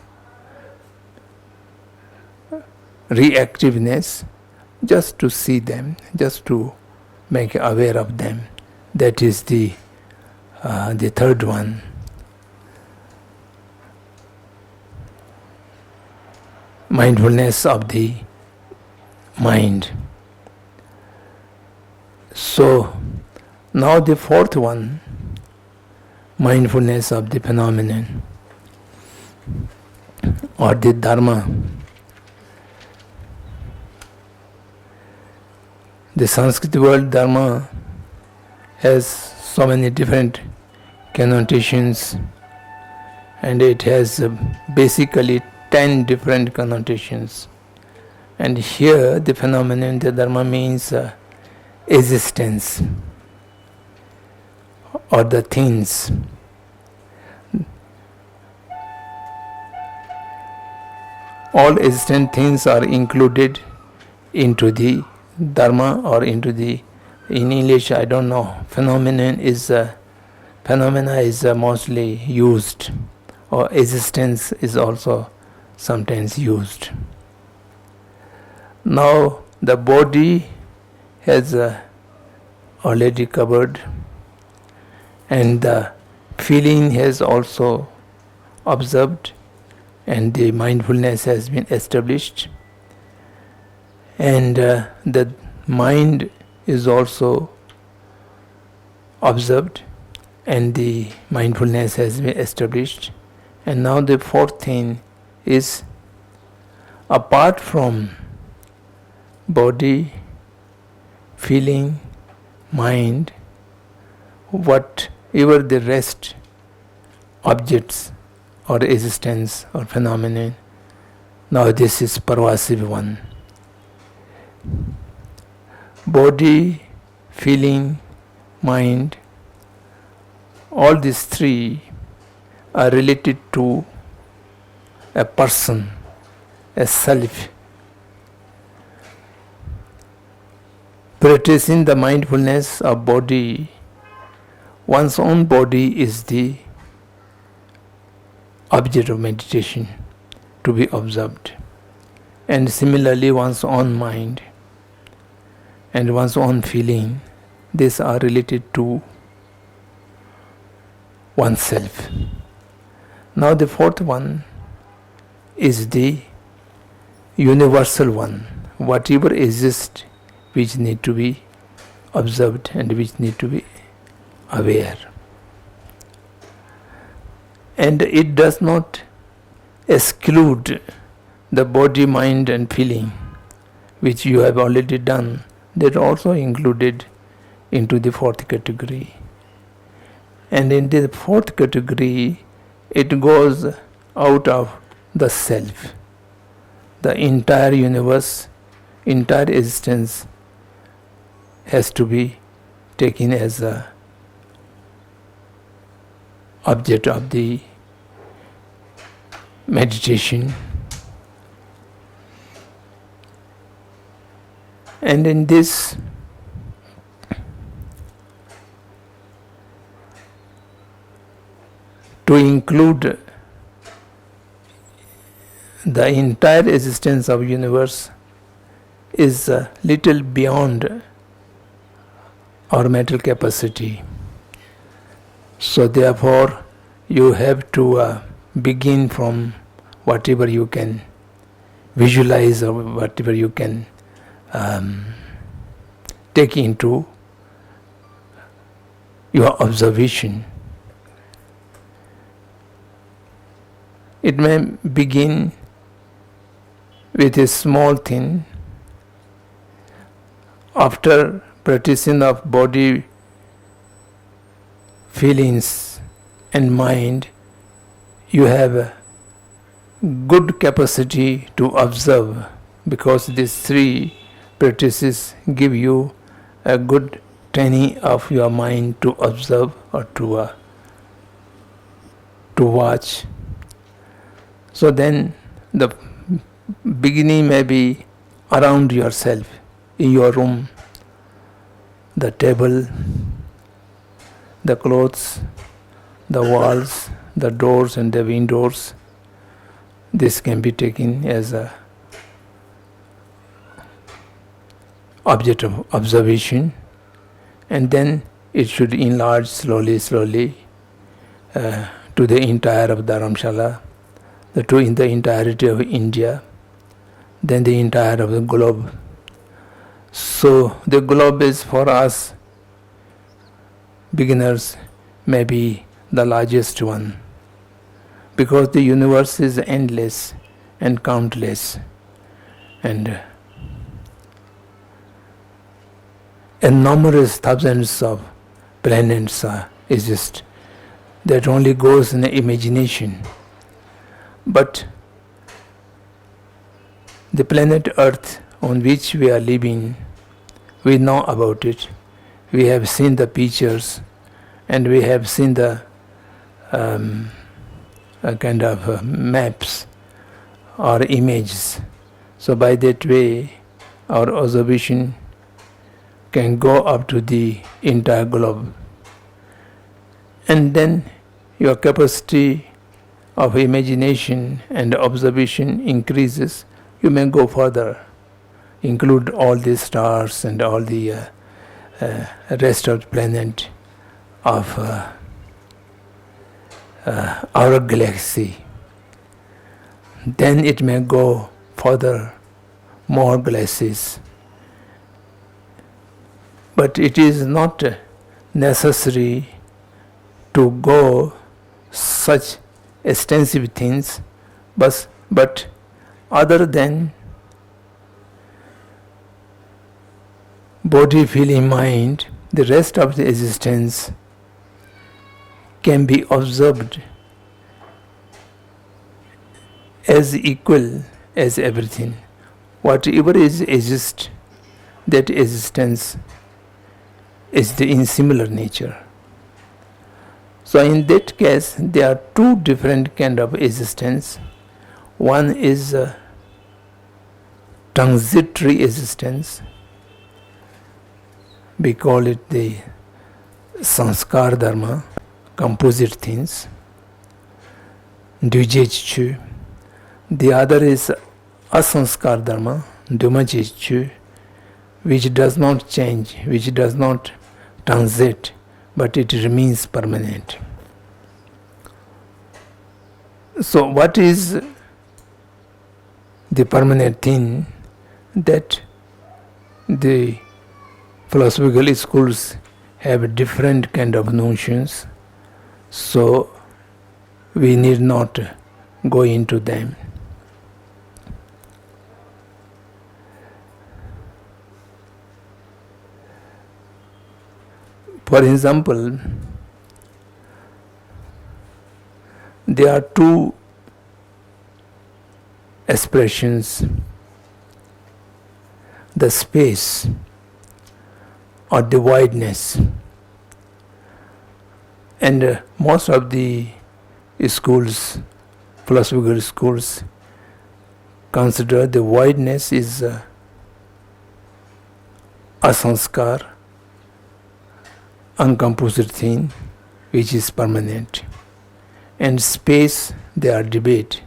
reactiveness, just to see them, just to make aware of them. That is the third one. Mindfulness of the mind. So now the fourth one, mindfulness of the phenomenon, or the Dharma. The Sanskrit word Dharma has so many different connotations, and it has basically 10 different connotations. And here the phenomenon, the Dharma, means existence, or the things. All existent things are included into the Dharma, or into the, in English I don't know, phenomena is mostly used, or existence is also sometimes used. Now the body has already covered, and the feeling has also observed, and the mindfulness has been established, and the mind is also observed, and the mindfulness has been established. And now the fourth thing is, apart from body, feeling, mind, whatever the rest objects or existence or phenomenon, now this is pervasive one. Body, feeling, mind, all these three are related to a person, a self. Practicing the mindfulness of body, one's own body is the object of meditation to be observed. And similarly one's own mind and one's own feeling, these are related to oneself. Now the fourth one is the universal one, whatever exists, which need to be observed and which need to be aware. And it does not exclude the body, mind and feeling, which you have already done. That also included into the fourth category. And in the fourth category, it goes out of the self. The entire universe, entire existence has to be taken as a object of the meditation. And in this, to include the entire existence of universe is a little beyond our mental capacity. So therefore, you have to begin from whatever you can visualize or whatever you can take into your observation. It may begin with a small thing. After practicing of body, feelings and mind, you have a good capacity to observe, because these three practices give you a good training of your mind to observe or to watch. So then the beginning may be around yourself, in your room, the table, the clothes, the walls, the doors and the windows. This can be taken as a object of observation, and then it should enlarge slowly to the entire of Dharamshala, in the entirety of India, then the entire of the globe. So the globe is for us beginners maybe the largest one, because the universe is endless and countless, and numerous thousands of planets exist that only goes in the imagination. But the planet Earth on which we are living, we know about it. We have seen the pictures, and we have seen the kind of maps or images. So by that way, our observation can go up to the entire globe. And then your capacity of imagination and observation increases. You may go further, include all the stars and all the rest of the planet of our galaxy. Then it may go further, more galaxies. But it is not necessary to go such extensive things, but other than body, feeling, mind, the rest of the existence can be observed as equal as everything. Whatever exists, that existence is in similar nature. So in that case, there are two different kind of existence. One is transitory existence. We call it the sanskar dharma, composite things, dujechchu. The other is asanskar dharma, dumajechchu, which does not change, which does not transit, but it remains permanent. So what is the permanent thing? That the philosophical schools have different kind of notions, so we need not go into them. For example, there are two expressions: the space or the wideness. And most of the schools, philosophical schools, consider the wideness is a sanskar, uncomposed thing, which is permanent. And space, they are debate.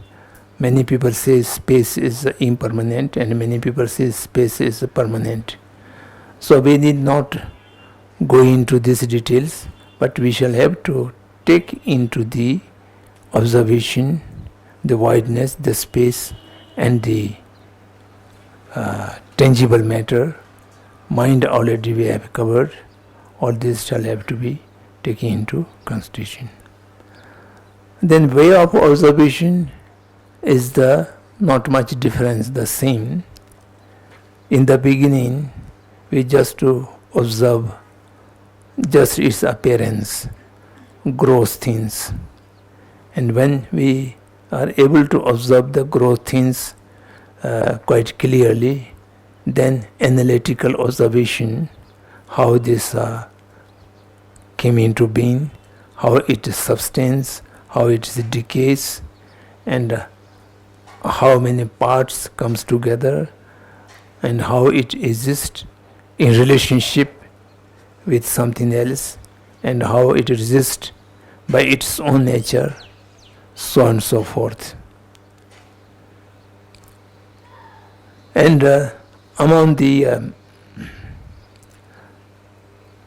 Many people say space is impermanent, and many people say space is permanent. So we need not go into these details, but we shall have to take into the observation the wideness, the space, and the tangible matter. Mind already we have covered. All this shall have to be taken into consideration. Then way of observation is the not much difference, the same. In the beginning, we just to observe just its appearance, gross things. And when we are able to observe the gross things quite clearly, then analytical observation, how this came into being, how it sustains, how it decays, and how many parts comes together, and how it exists in relationship with something else, and how it exists by its own nature, so on and so forth. And among the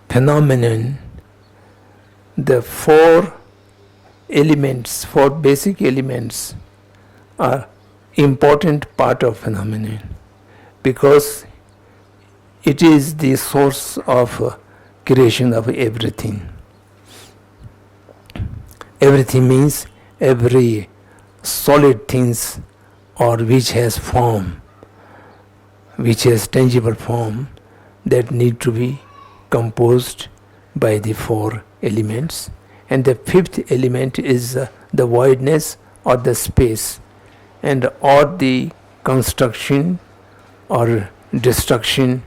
phenomenon, the four basic elements are important part of phenomenon, because it is the source of creation of everything. Everything means every solid things, or which has form, which has tangible form, that need to be composed by the four elements. And the fifth element is the wideness or the space, and or the construction or destruction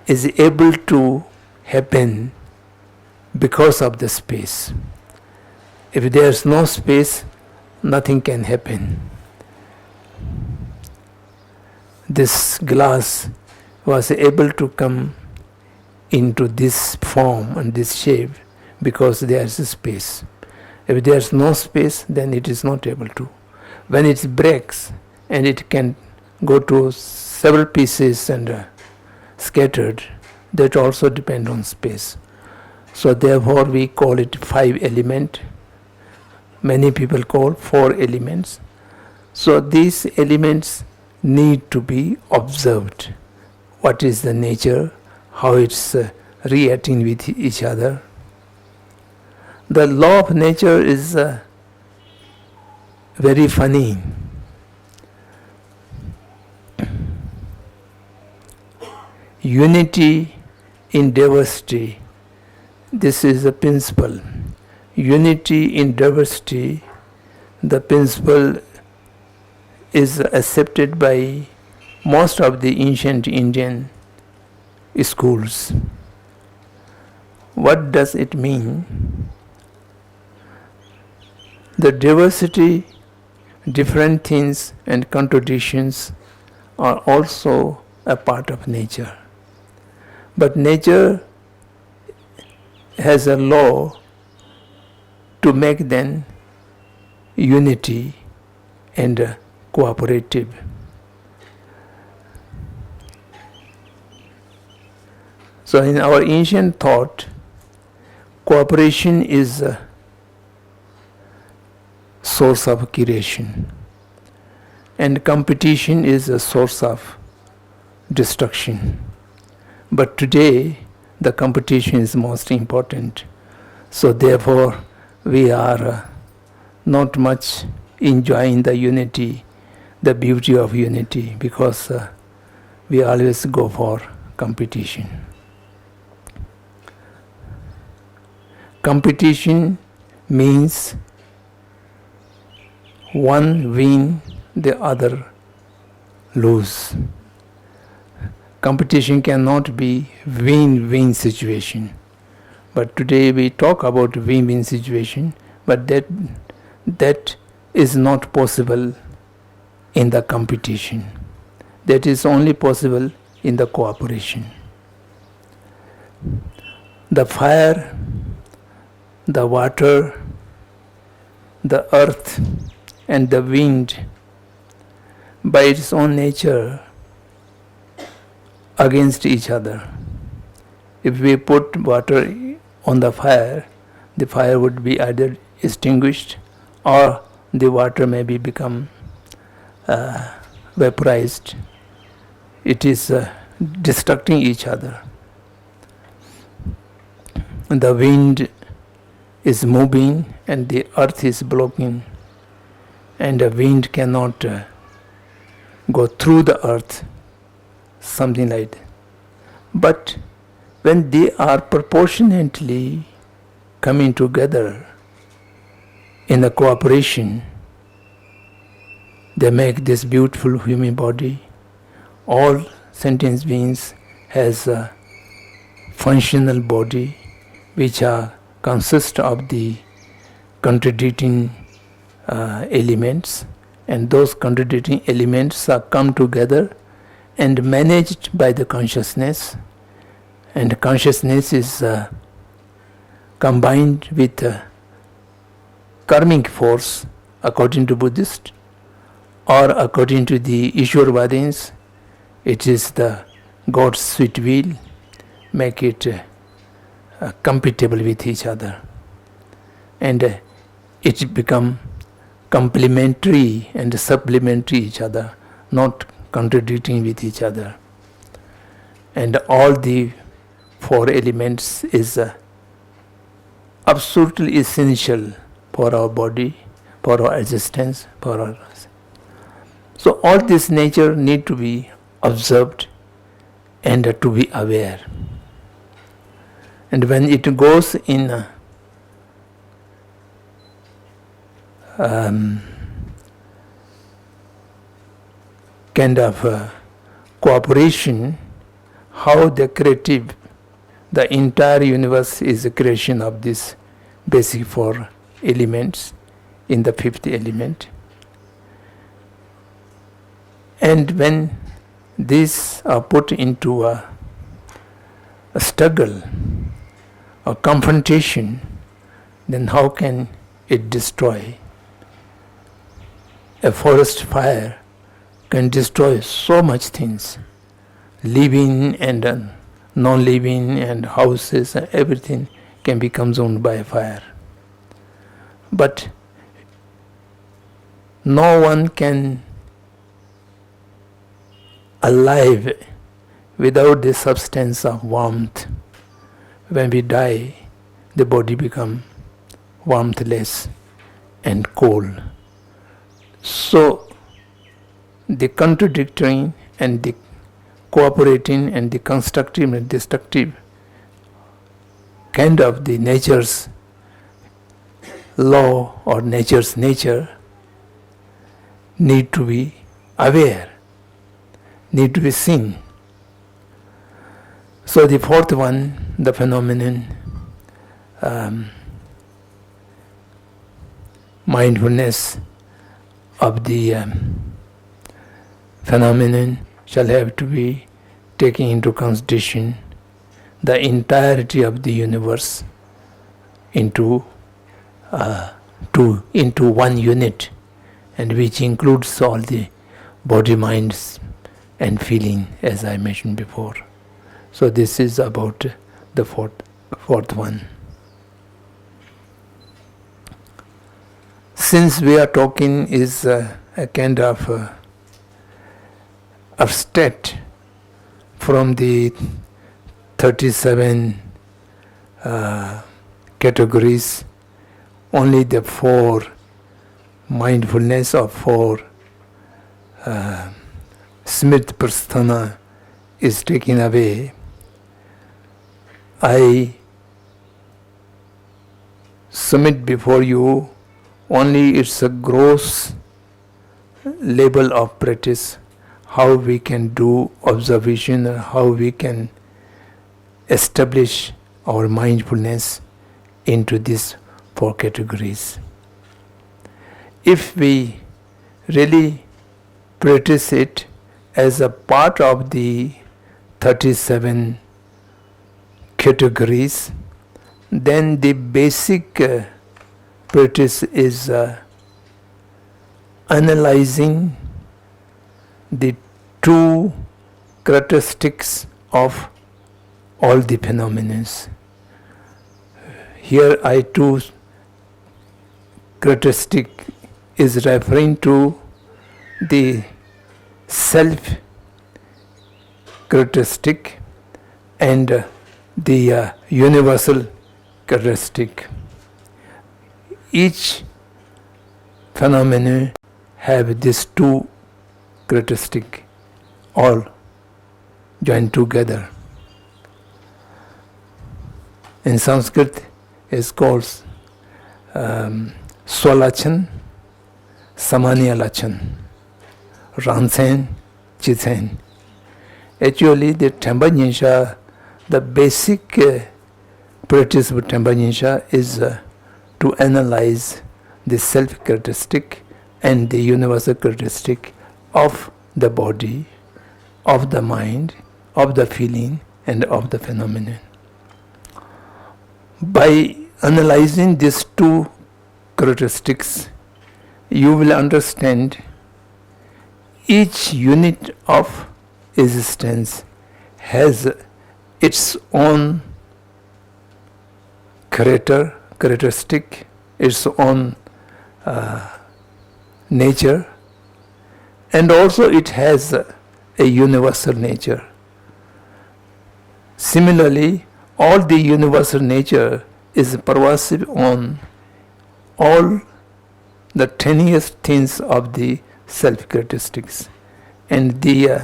is able to happen because of the space. If there is no space, nothing can happen. This glass was able to come into this form and this shape because there is a space. If there is no space, then it is not able to. When it breaks, and it can go to several pieces and scattered, that also depend on space. So therefore we call it 5 element. Many people call 4 elements. So these elements need to be observed. What is the nature, how it's reacting with each other. The law of nature is very funny. Unity in diversity, this is a principle. Unity in diversity, the principle is accepted by most of the ancient Indian schools. What does it mean? The diversity, different things and contradictions are also a part of nature. But nature has a law to make them unity and cooperative. So in our ancient thought, cooperation is a source of creation, and competition is a source of destruction. But today, the competition is most important. So therefore, we are not much enjoying the unity, the beauty of unity, because we always go for competition. Competition means one win, the other lose. Competition cannot be win-win situation. But today we talk about win-win situation, but that is not possible in the competition. That is only possible in the cooperation. The fire, the water, the earth, and the wind, by its own nature, against each other. If we put water on the fire would be either extinguished or the water may become vaporized. It is destructing each other. The wind is moving and the earth is blocking, and the wind cannot go through the earth, something like that. But when they are proportionately coming together in a cooperation, they make this beautiful human body. All sentient beings has a functional body which consist of the contradicting elements, and those contradicting elements are come together and managed by the consciousness, and consciousness is combined with karmic force according to Buddhist, or according to the Ishwarvadins, it is the God's sweet will, make it compatible with each other, and it become complementary and supplementary each other, not contradicting with each other. And all the four elements is absolutely essential for our body, for our existence, for our. So all this nature need to be observed and to be aware. And when it goes in kind of cooperation, how the creative, the entire universe is a creation of this basic four elements in the fifth element. And when these are put into a struggle, a confrontation, then how can it destroy? A forest fire can destroy so much things, living and non-living, and houses and everything can be consumed by fire. But no one can alive without the substance of warmth. When we die, the body becomes warmthless and cold. So the contradicting and the cooperating and the constructive and destructive kind of the nature's law or nature's nature need to be aware, need to be seen. So the fourth one, the phenomenon, mindfulness of the phenomenon shall have to be taking into consideration the entirety of the universe into one unit, and which includes all the body, minds and feeling, as I mentioned before. So this is about the fourth one. Since we are talking is a kind of abstract from the 37 categories, only the four mindfulness of four Smrit Prasthana is taken away. I submit before you only its a gross level of practice, how we can do observation, or how we can establish our mindfulness into these four categories. If we really practice it as a part of the 37 categories, then the basic practice is analyzing the two characteristics of all the phenomena. Here I two characteristic is referring to the self characteristic and the universal characteristic. Each phenomena have these two characteristics all joined together. In Sanskrit is called Swalachan, Samanya Lachan, Ransen, Chitsen. Actually, the Tempa Nyinsha, the basic practice of Tempa Nyinsha is to analyze the self characteristic and the universal characteristic of the body, of the mind, of the feeling, and of the phenomenon. By analyzing these two characteristics, you will understand each unit of existence has its own characteristic, its own nature, and also it has a universal nature. Similarly, all the universal nature is pervasive on all the tiniest things of the self characteristics, and the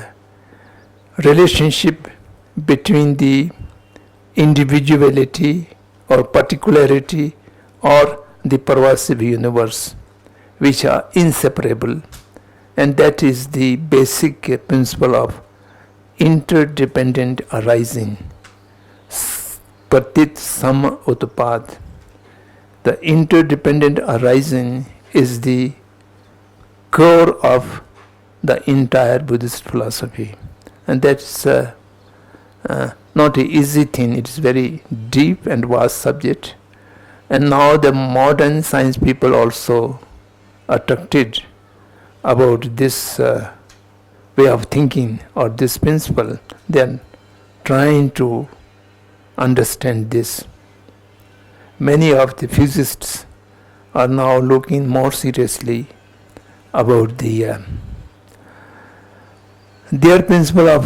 relationship between the individuality or particularity or the pervasive universe, which are inseparable, and that is the basic principle of interdependent arising. Pratit Sama Utpad. The interdependent arising is the core of the entire Buddhist philosophy, and that's not an easy thing. It is very deep and vast subject, and now the modern science people also attracted about this way of thinking or this principle. They are trying to understand this. Many of the physicists are now looking more seriously about their principle of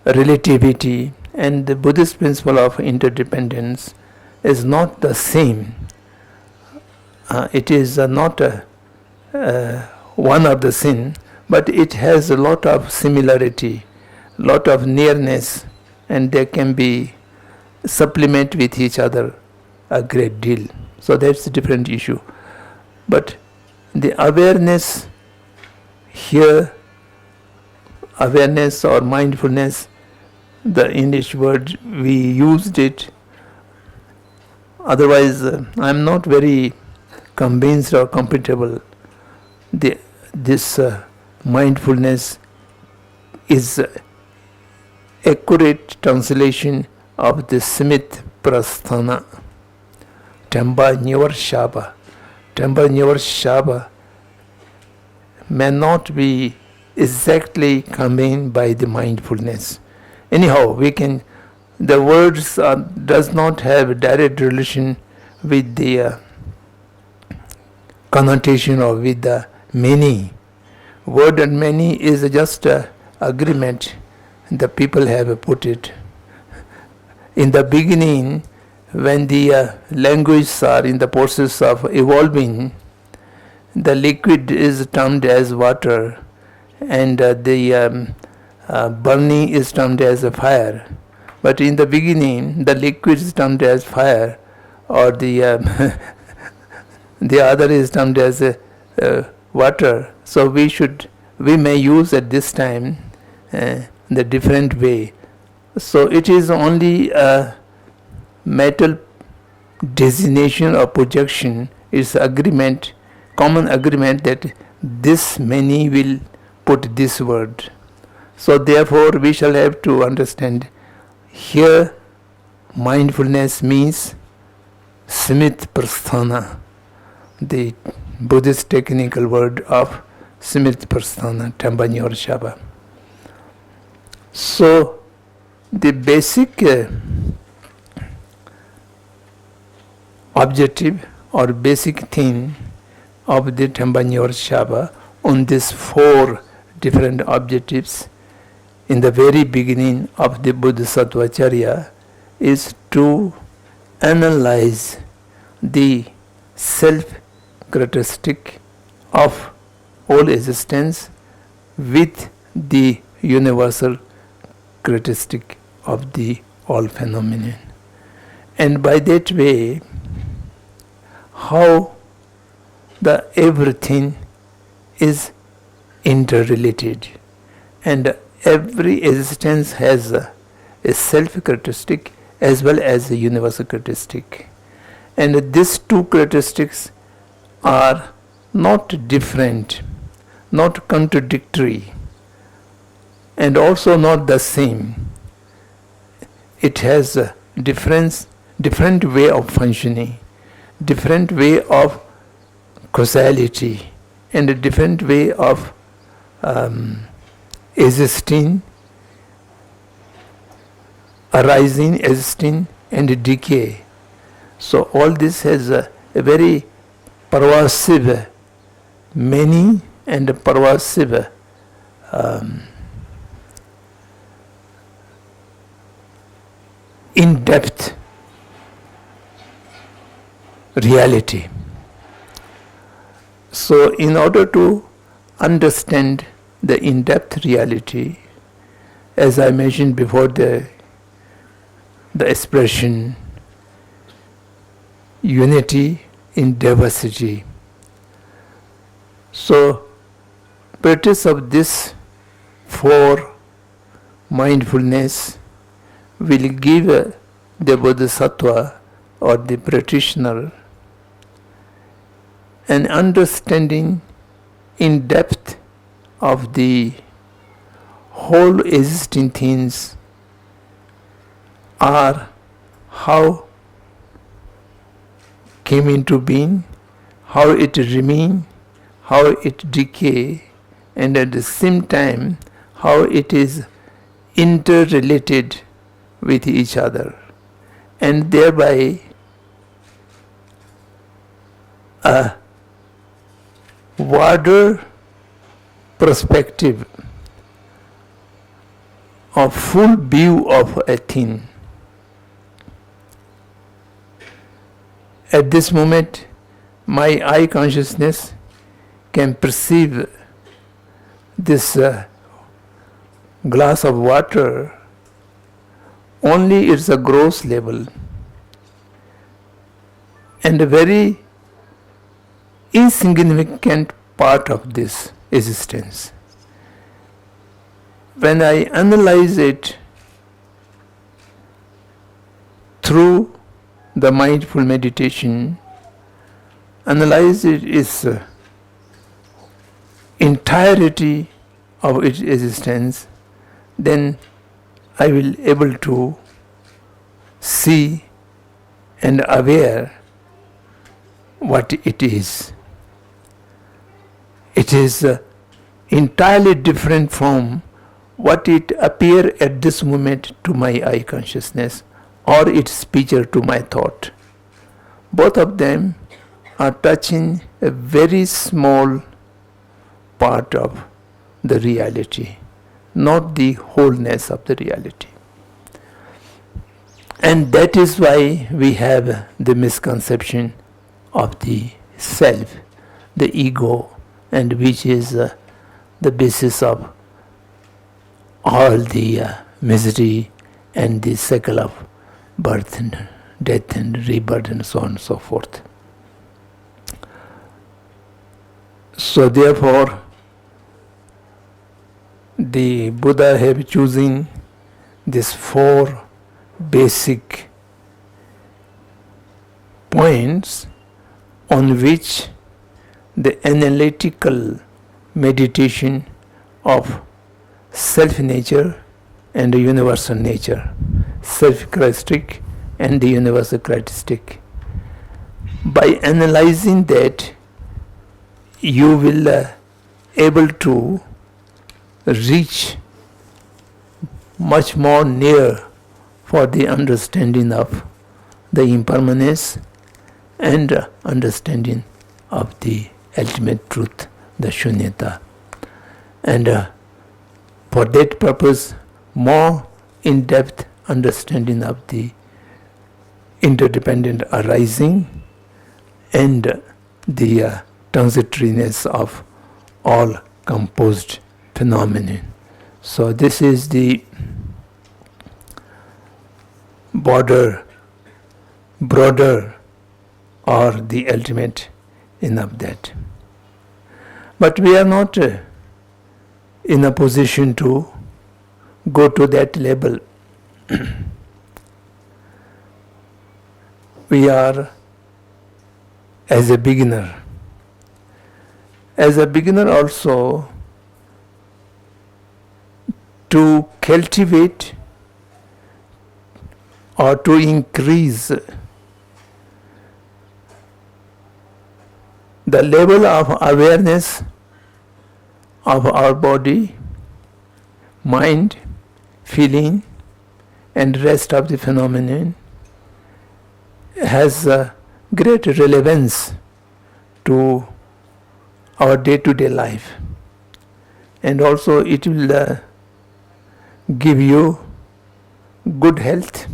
relativity, and the Buddhist principle of interdependence is not the same. It is not one of the same, but it has a lot of similarity, lot of nearness, and they can be supplement with each other a great deal. So that's a different issue. But the awareness here, awareness or mindfulness, the English word we used it, otherwise I am not very convinced or comfortable. This mindfulness is accurate translation of the Smith Prasthana, Tempa Nyur Shaba. Tempa Nyur Shaba may not be exactly conveyed by the mindfulness. Anyhow, the words does not have a direct relation with the connotation or with the meaning. Word and meaning is just an agreement the people have put it. In the beginning, when the languages are in the process of evolving, the liquid is termed as water, and the burning is termed as a fire. But in the beginning, the liquid is termed as fire, or the the other is termed as water. So we may use at this time the different way. So it is only a metal designation or projection. It's agreement, common agreement that this many will put this word. So therefore we shall have to understand here mindfulness means Smith Prasthana, the Buddhist technical word of Smith Prasthana, Tambanyor Shaba. So the basic objective or basic theme of the Tambanyor Shaba on these 4 different objectives in the very beginning of the Bodhisattva Charya is to analyze the self characteristic of all existence with the universal characteristic of the all phenomenon. And by that way, how the everything is interrelated, and every existence has a self characteristic as well as a universal characteristic, and these 2 characteristics are not different, not contradictory, and also not the same. It has a different way of functioning, different way of causality, and a different way of existing, arising, existing, and decay. So all this has a very pervasive meaning and a pervasive in-depth reality. So in order to understand the in-depth reality, as I mentioned before, the expression unity in diversity. So practice of this 4 mindfulness will give the Bodhisattva or the practitioner an understanding in depth of the whole existing things are how came into being, how it remain, how it decay, and at the same time how it is interrelated with each other, and thereby a wider perspective of full view of a thing. At this moment, my eye consciousness can perceive this glass of water only it's a gross level and a very insignificant part of this existence. When I analyze it through the mindful meditation, analyze it its entirety of its existence, then I will able to see and aware what it is. It is entirely different from what it appear at this moment to my eye consciousness or its picture to my thought. Both of them are touching a very small part of the reality, not the wholeness of the reality. And that is why we have the misconception of the self, the ego, and which is the basis of all the misery and the cycle of birth and death and rebirth and so on and so forth. So therefore, the Buddha have chosen these 4 basic points on which the analytical meditation of self-nature and the universal nature, self-characteristic and the universal characteristic. By analyzing that, you will able to reach much more near for the understanding of the impermanence and understanding of the ultimate truth, the shunyata. And for that purpose, more in-depth understanding of the interdependent arising and the transitoriness of all composed phenomena. So this is the broader or the ultimate in of that. But we are not in a position to go to that level. We are as a beginner. As a beginner also, to cultivate or to increase the level of awareness of our body, mind, feeling, and rest of the phenomenon has a great relevance to our day-to-day life, and also it will give you good health,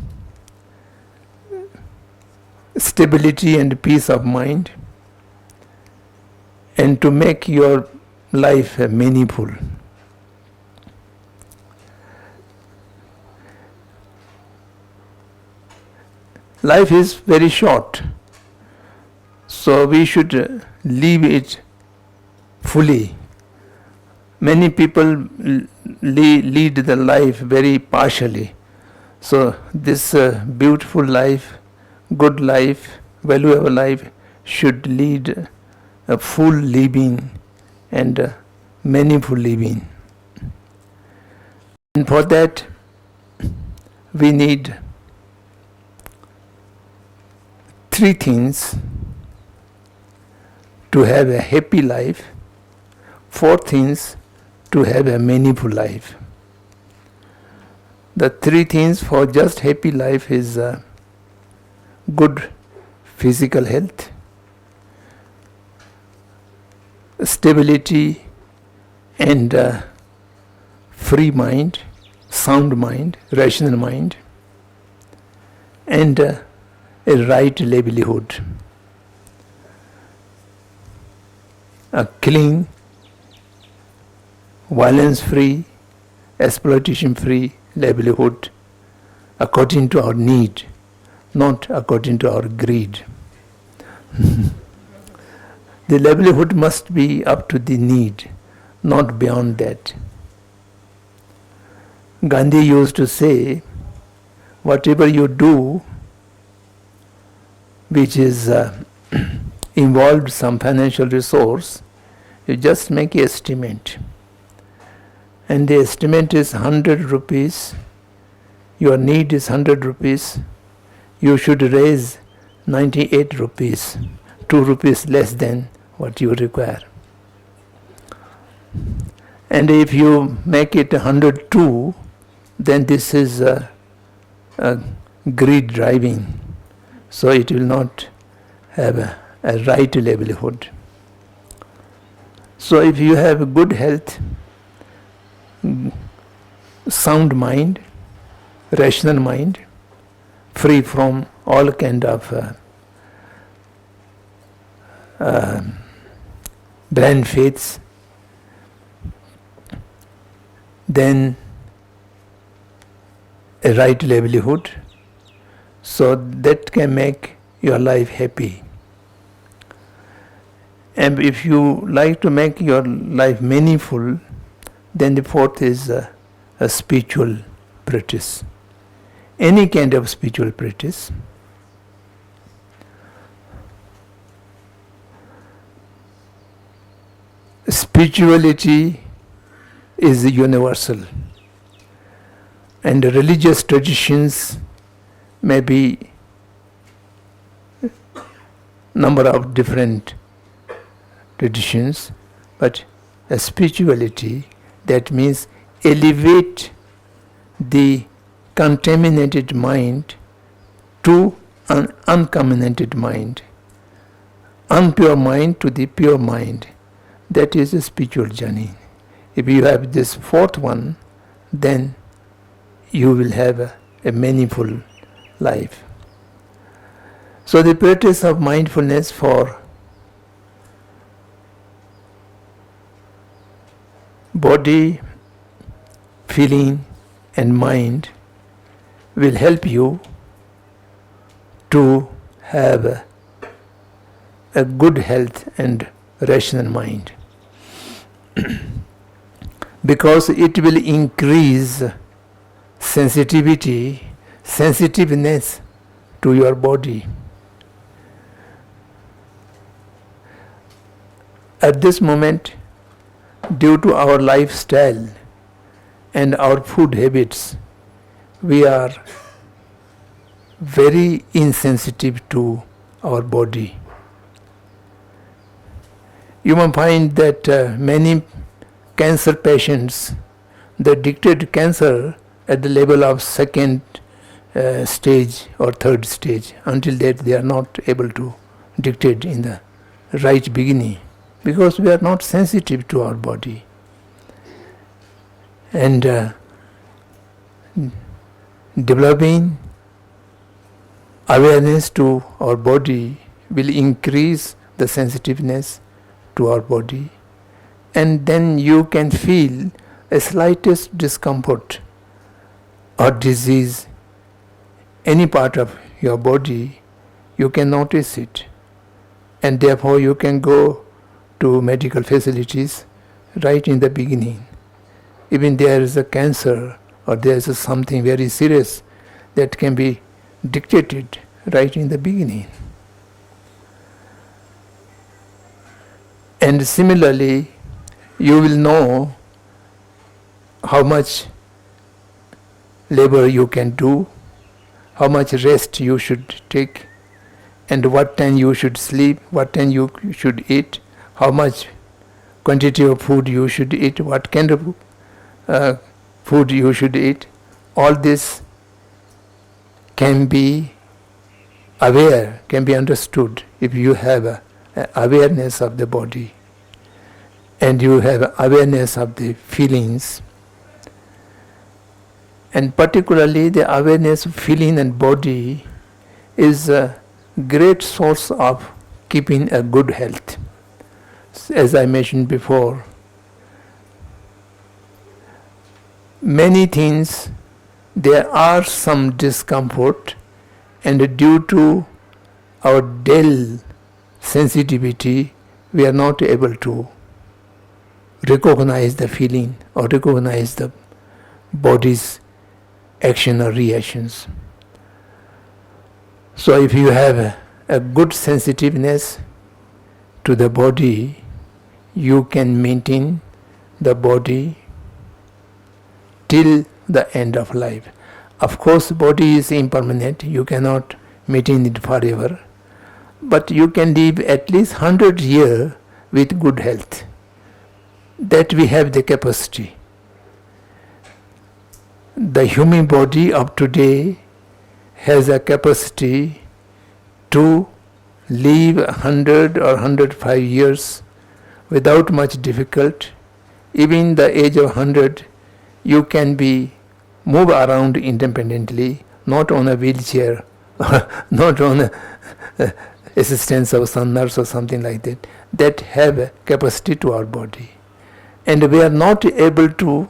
stability and peace of mind, and to make your life meaningful. Life is very short, so we should live it fully. Many people lead the life very partially. So this beautiful life, good life, valuable life should lead a full living and meaningful living. And for that we need 3 things to have a happy life, 4 things to have a meaningful life. The 3 things for just happy life is good physical health, stability and free mind, sound mind, rational mind, and a right livelihood, a clean, violence-free, exploitation-free livelihood according to our need, not according to our greed. The livelihood must be up to the need, not beyond that. Gandhi used to say, whatever you do which is involved some financial resource, you just make an estimate. And the estimate is 100 rupees, your need is 100 rupees, you should raise 98 rupees, 2 rupees less than what you require. And if you make it 102, then this is a greed driving, so it will not have a right livelihood. So if you have good health, sound mind, rational mind, free from all kind of blind faiths, then a right livelihood, so that can make your life happy. And if you like to make your life meaningful, then the fourth is a spiritual practice. Any kind of spiritual practice. Spirituality is universal, and religious traditions may be number of different traditions, but a spirituality, that means elevate the contaminated mind to an uncontaminated mind, unpure mind to the pure mind. That is a spiritual journey. If you have this fourth one, then you will have a meaningful life. So the practice of mindfulness for body, feeling and mind will help you to have a good health and rational mind. Because it will increase sensitiveness to your body. At this moment, due to our lifestyle and our food habits, we are very insensitive to our body. You may find that many cancer patients, they dictate cancer at the level of second stage or third stage. Until that, they are not able to dictate in the right beginning, because we are not sensitive to our body. And developing awareness to our body will increase the sensitiveness to our body, and then you can feel a slightest discomfort or disease, any part of your body, you can notice it, and therefore you can go to medical facilities right in the beginning. Even there is a cancer or there is something very serious that can be dictated right in the beginning. And similarly, you will know how much labor you can do, how much rest you should take, and what time you should sleep, what time you should eat, how much quantity of food you should eat, what kind of food you should eat. All this can be aware, can be understood if you have a awareness of the body and you have awareness of the feelings. And particularly the awareness of feeling and body is a great source of keeping a good health. As I mentioned before, many things, there are some discomfort, and due to our dull sensitivity, we are not able to recognize the feeling or recognize the body's action or reactions. So if you have a good sensitiveness to the body, you can maintain the body till the end of life. Of course, body is impermanent, you cannot maintain it forever, but you can live at least 100 years with good health. That we have the capacity. The human body of today has a capacity to live 100 or 105 years without much difficulty. Even the age of 100, you can be move around independently, not on a wheelchair, not on assistance of some nurse or something like that, that have a capacity to our body. And we are not able to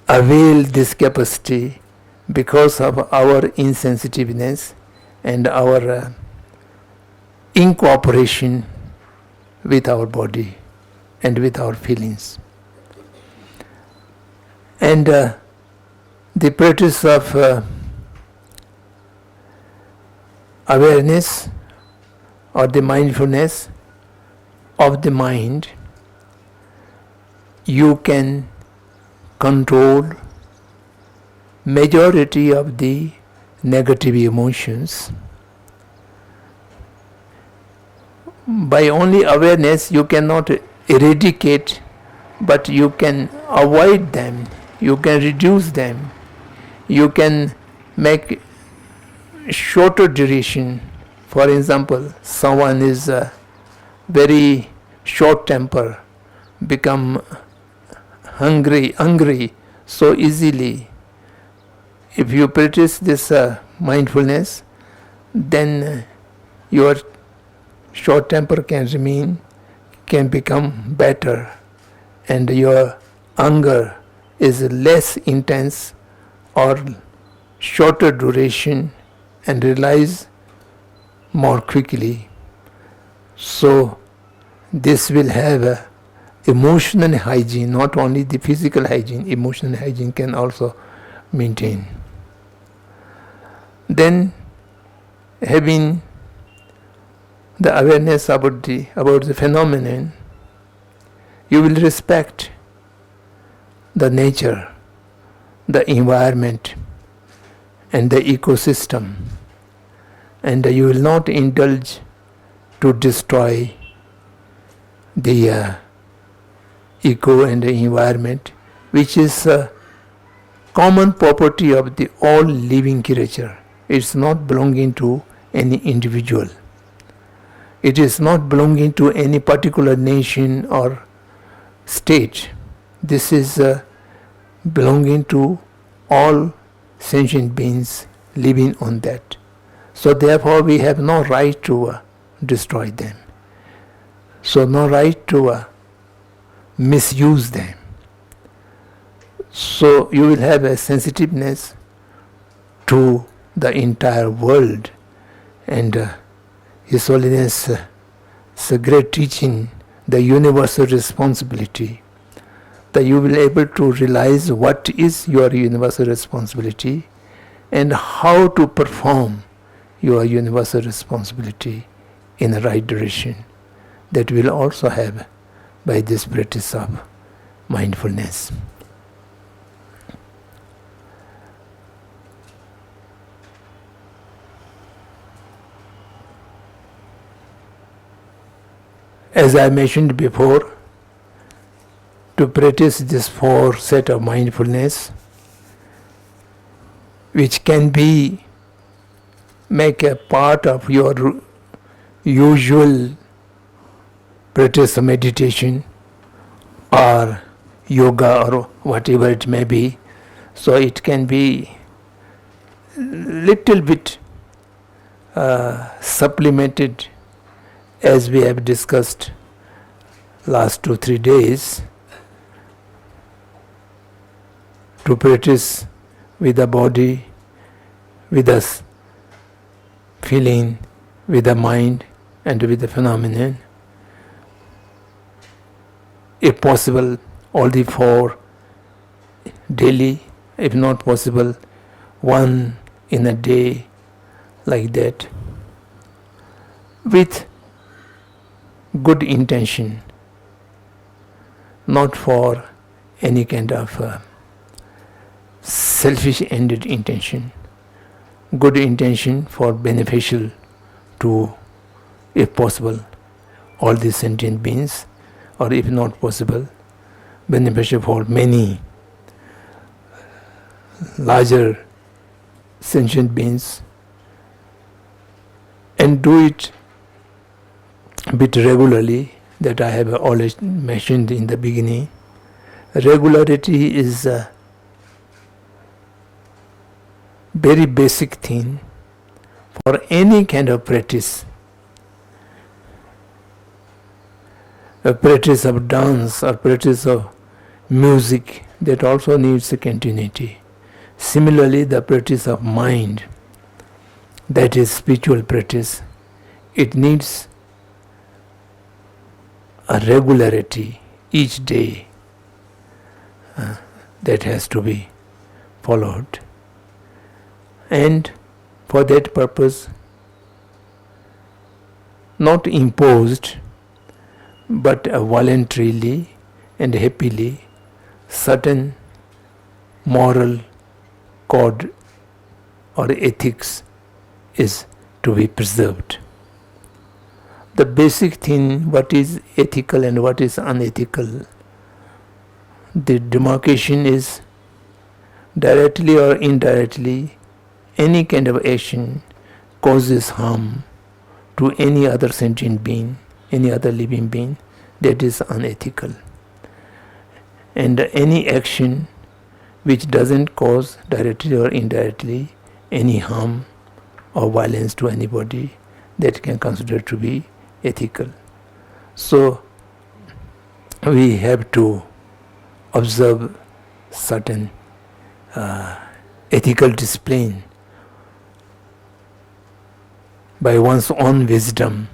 avail this capacity because of our insensitiveness and our incooperation with our body and with our feelings. And the practice of awareness or the mindfulness of the mind, you can control majority of the negative emotions. By only awareness you cannot eradicate, but you can avoid them, you can reduce them, you can make shorter duration. For example, someone is very short temper, become hungry so easily. If you practice this mindfulness, then your short temper can become better, and your anger is less intense or shorter duration and realize more quickly. So this will have emotional hygiene, not only the physical hygiene, emotional hygiene can also maintain. Then having the awareness about the phenomenon, you will respect the nature, the environment and the ecosystem, and you will not indulge to destroy the eco and the environment, which is a common property of the all living creature. It's not belonging to any individual. It is not belonging to any particular nation or state. This is belonging to all sentient beings living on that. So therefore we have no right to destroy them. So no right to misuse them. So you will have a sensitiveness to the entire world, and His Holiness is a great teaching, the universal responsibility, that you will be able to realize what is your universal responsibility and how to perform your universal responsibility in the right direction. That will also have by this practice of mindfulness. As I mentioned before, to practice this 4 set of mindfulness, which can be make a part of your usual practice of meditation or yoga or whatever it may be. So it can be little bit supplemented, as we have discussed last 2-3 days, to practice with the body, with the feeling, with the mind and with the phenomenon. If possible, all the 4 daily, if not possible, 1 in a day, like that, with good intention, not for any kind of selfish-ended intention. Good intention for beneficial to, if possible, all the sentient beings, or if not possible, beneficial for many larger sentient beings, and do it a bit regularly, that I have always mentioned in the beginning. Regularity is a very basic thing for any kind of practice. A practice of dance or practice of music, that also needs a continuity. Similarly, the practice of mind, that is spiritual practice, it needs a regularity each day that has to be followed. And for that purpose, not imposed, but voluntarily and happily, certain moral code or ethics is to be preserved. The basic thing, what is ethical and what is unethical, the demarcation is directly or indirectly any kind of action causes harm to any other sentient being, any other living being, that is unethical. And any action which doesn't cause directly or indirectly any harm or violence to anybody, that can consider to be ethical. So we have to observe certain ethical discipline by one's own wisdom.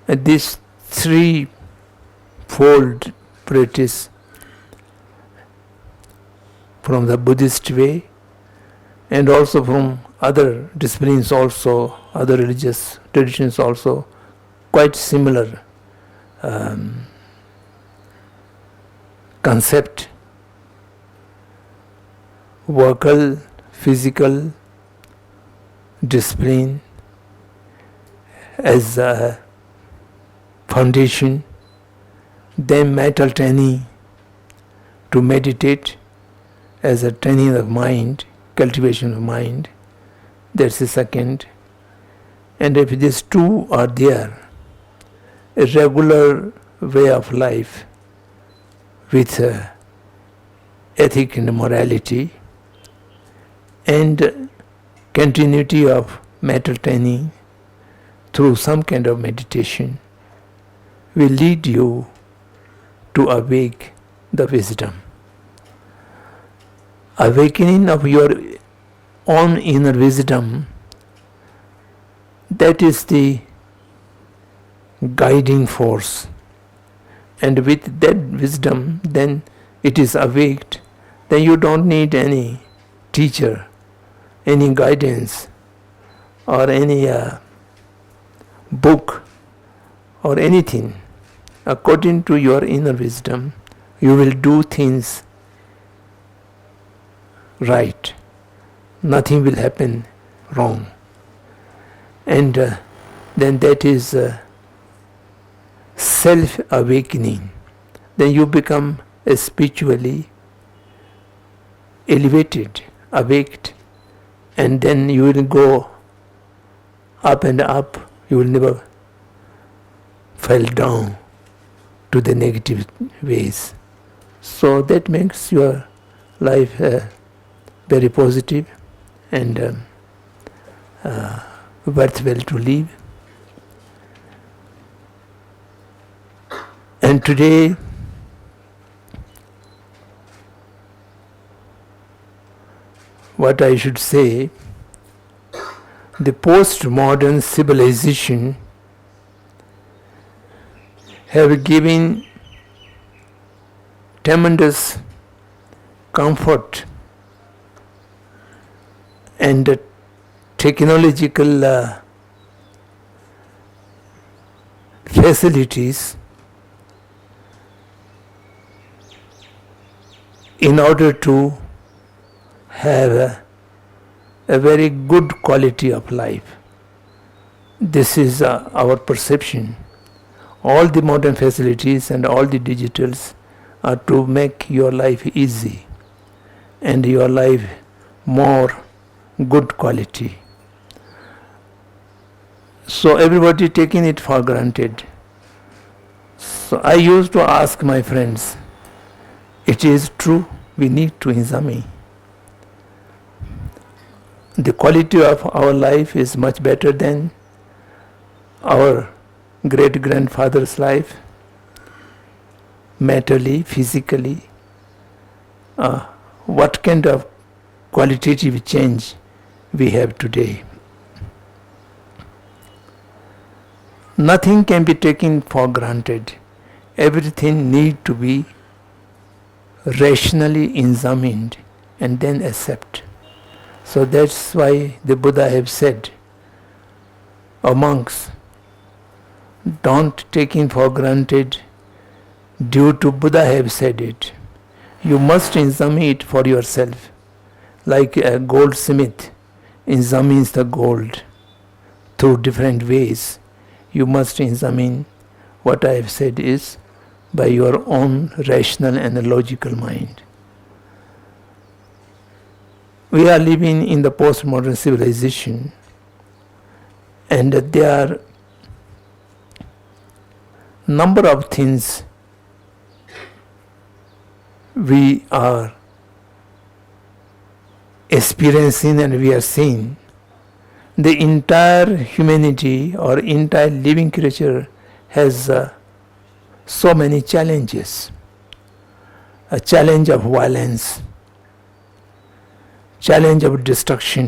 And this threefold practice from the Buddhist way and also from other disciplines also, other religious traditions also, quite similar concept. Vocal, physical discipline as a foundation, then mental training to meditate as a training of mind, cultivation of mind, that's the second. And if these two are there, a regular way of life with ethic and morality and continuity of mental training through some kind of meditation will lead you to awake the wisdom. Awakening of your own inner wisdom, that is the guiding force. And with that wisdom, then it is awaked, then you don't need any teacher, any guidance, or any book, or anything. According to your inner wisdom, you will do things right. Nothing will happen wrong. And then that is self-awakening. Then you become spiritually elevated, awaked, and then you will go up and up. You will never fall down to the negative ways. So that makes your life very positive and worthwhile to live. And today, what I should say, the post-modern civilization have given tremendous comfort and technological facilities in order to have a very good quality of life. This is our perception. All the modern facilities and all the digitals are to make your life easy and your life more good quality. So everybody taking it for granted. So I used to ask my friends, it is true, we need to examine. The quality of our life is much better than our great-grandfather's life, mentally, physically. What kind of qualitative change we have today? Nothing can be taken for granted. Everything needs to be rationally examined and then accept. So that's why the Buddha have said, "O monks, don't take it for granted due to Buddha have said it. You must examine it for yourself, like a goldsmith examines the gold through different ways. You must examine what I have said is by your own rational and logical mind." We are living in the postmodern civilization, and there are number of things we are experiencing and we are seeing. The entire humanity or entire living creature has so many challenges. A challenge of violence, challenge of destruction,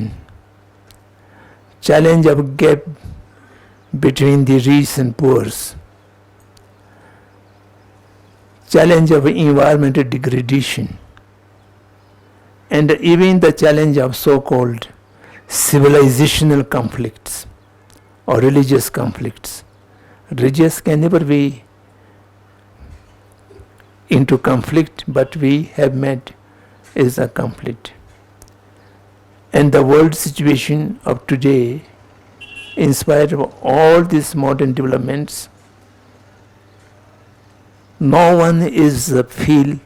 challenge of gap between the rich and poor, challenge of environmental degradation, and even the challenge of so-called civilizational conflicts or religious conflicts. Religious can never be into conflict, but we have met is a conflict. And the world situation of today, in spite of all these modern developments, no one is feel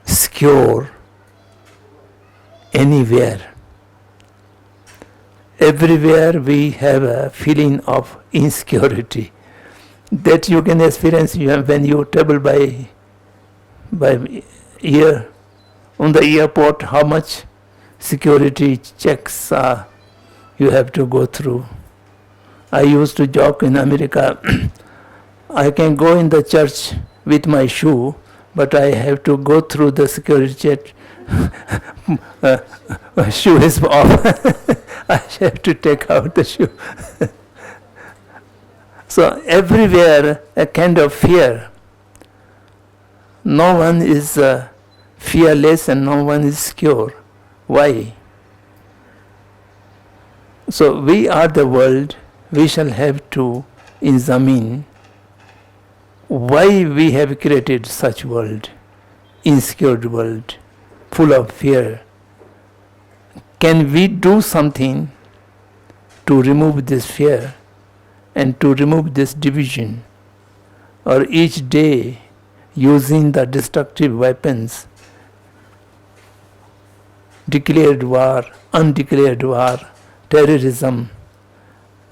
secure anywhere. Everywhere we have a feeling of insecurity that you can experience when you travel by air on the airport. How much security checks you have to go through. I used to joke in America, I can go in the church with my shoe, but I have to go through the security check. Shoe is off. I have to take out the shoe. So everywhere a kind of fear. No one is fearless and no one is secure. Why? So we are the world. We shall have to examine why we have created such world, insecure world, full of fear. Can we do something to remove this fear and to remove this division? Or each day using the destructive weapons, declared war, undeclared war, terrorism,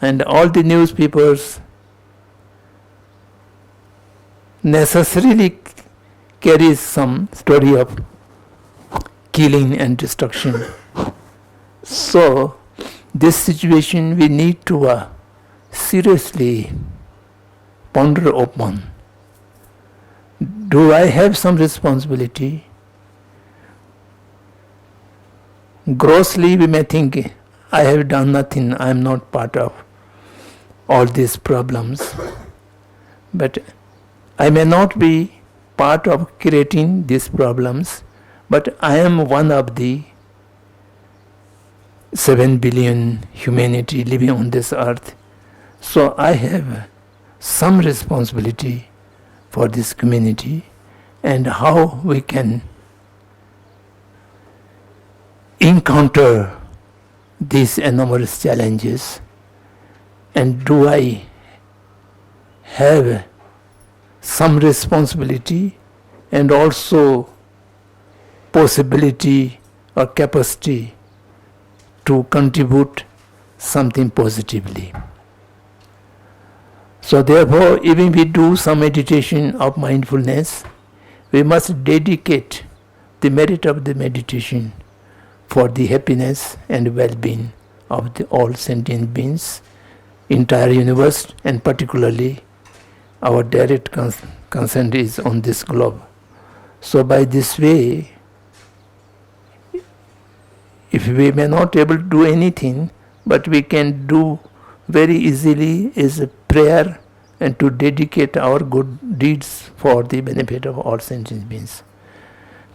and all the newspapers necessarily carries some story of killing and destruction. So this situation we need to seriously ponder upon. Do I have some responsibility? Grossly we may think, I have done nothing, I am not part of all these problems. But I may not be part of creating these problems, but I am one of the 7 billion humanity living on this earth. So I have some responsibility for this community and how we can encounter these enormous challenges. And do I have some responsibility and also possibility or capacity to contribute something positively? So therefore, even we do some meditation of mindfulness, we must dedicate the merit of the meditation for the happiness and well-being of the all sentient beings, entire universe, and particularly our direct concern is on this globe. So by this way, if we may not able to do anything, but we can do very easily is a prayer and to dedicate our good deeds for the benefit of all sentient beings.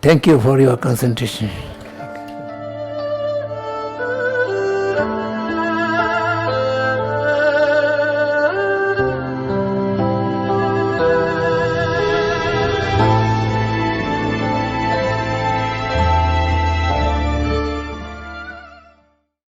Thank you for your concentration.